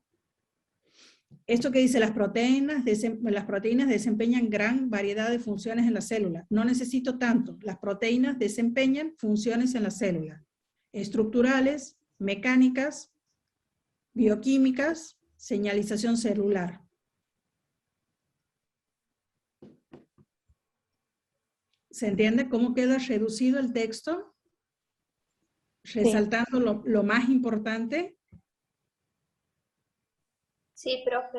Esto que dice las proteínas desempeñan gran variedad de funciones en la célula. No necesito tanto. Las proteínas desempeñan funciones en la célula. Estructurales, mecánicas, bioquímicas, señalización celular. ¿Se entiende cómo queda reducido el texto? Resaltando lo más importante. Sí, profe.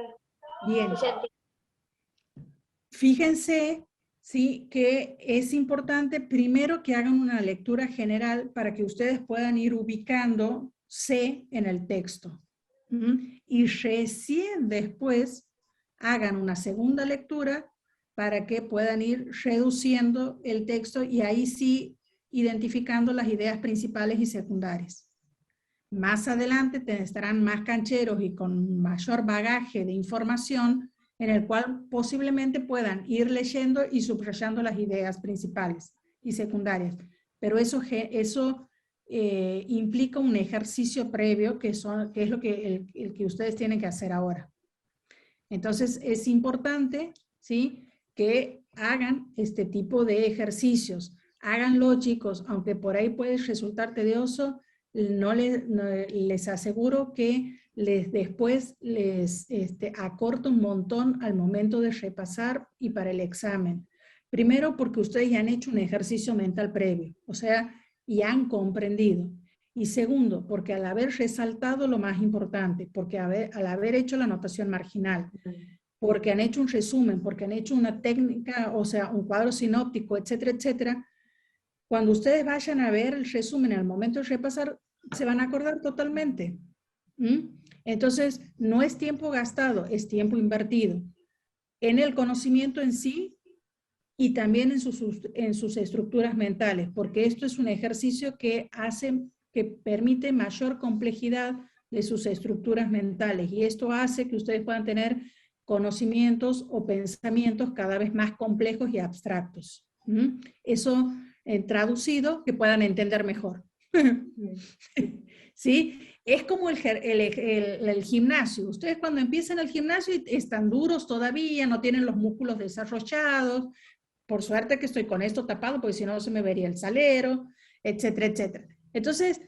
Bien. Fíjense, sí, que es importante primero que hagan una lectura general para que ustedes puedan ir ubicándose en el texto. Y recién después hagan una segunda lectura para que puedan ir reduciendo el texto y ahí sí identificando las ideas principales y secundarias. Más adelante estarán más cancheros y con mayor bagaje de información en el cual posiblemente puedan ir leyendo y subrayando las ideas principales y secundarias. Pero eso implica un ejercicio previo que es lo que, el que ustedes tienen que hacer ahora. Entonces es importante, ¿sí?, que hagan este tipo de ejercicios. Háganlo, chicos, aunque por ahí puede resultar tedioso, les aseguro que después les acorta un montón al momento de repasar y para el examen. Primero porque ustedes ya han hecho un ejercicio mental previo, o sea, y han comprendido. Y segundo, porque al haber resaltado lo más importante, porque al haber hecho la anotación marginal, porque han hecho un resumen, porque han hecho una técnica, o sea, un cuadro sinóptico, etcétera, etcétera, cuando ustedes vayan a ver el resumen en el momento de repasar, se van a acordar totalmente. Entonces, no es tiempo gastado, es tiempo invertido en el conocimiento en sí y también en sus estructuras mentales, porque esto es un ejercicio que permite mayor complejidad de sus estructuras mentales y esto hace que ustedes puedan tener conocimientos o pensamientos cada vez más complejos y abstractos. Eso, traducido, que puedan entender mejor. ¿Sí? Es como el gimnasio. Ustedes cuando empiezan el gimnasio están duros todavía, no tienen los músculos desarrollados. Por suerte que estoy con esto tapado, porque si no se me vería el salero, etcétera, etcétera. Entonces,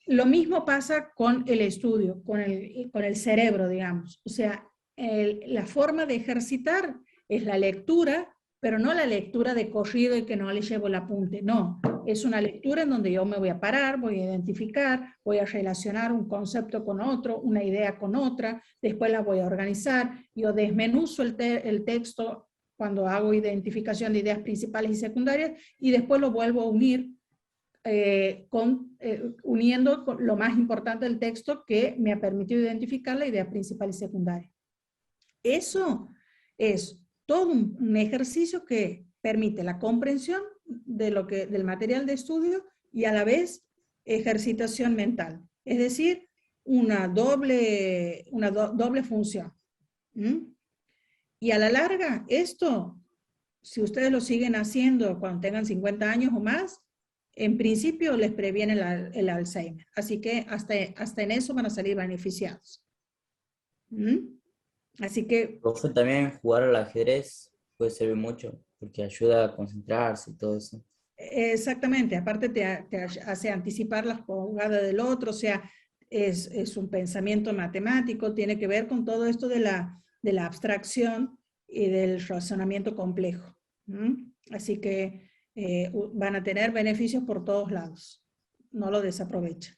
lo mismo pasa con el estudio, con el cerebro, digamos. O sea, la forma de ejercitar es la lectura, pero no la lectura de corrido y que no le llevo el apunte, no. Es una lectura en donde yo me voy a parar, voy a identificar, voy a relacionar un concepto con otro, una idea con otra, después la voy a organizar, yo desmenuzo el texto cuando hago identificación de ideas principales y secundarias y después lo vuelvo a unir uniendo con lo más importante del texto que me ha permitido identificar la idea principal y secundaria. Eso es todo un ejercicio que permite la comprensión del material de estudio y a la vez ejercitación mental. Es decir, una doble función. Y a la larga, esto, si ustedes lo siguen haciendo cuando tengan 50 años o más, en principio les previene el Alzheimer. Así que hasta en eso van a salir beneficiados. Así que... Profe, también jugar al ajedrez puede servir mucho, porque ayuda a concentrarse y todo eso. Exactamente, aparte te hace anticipar las jugadas del otro, o sea, es un pensamiento matemático, tiene que ver con todo esto de la abstracción y del razonamiento complejo. Así que van a tener beneficios por todos lados, no lo desaprovechen.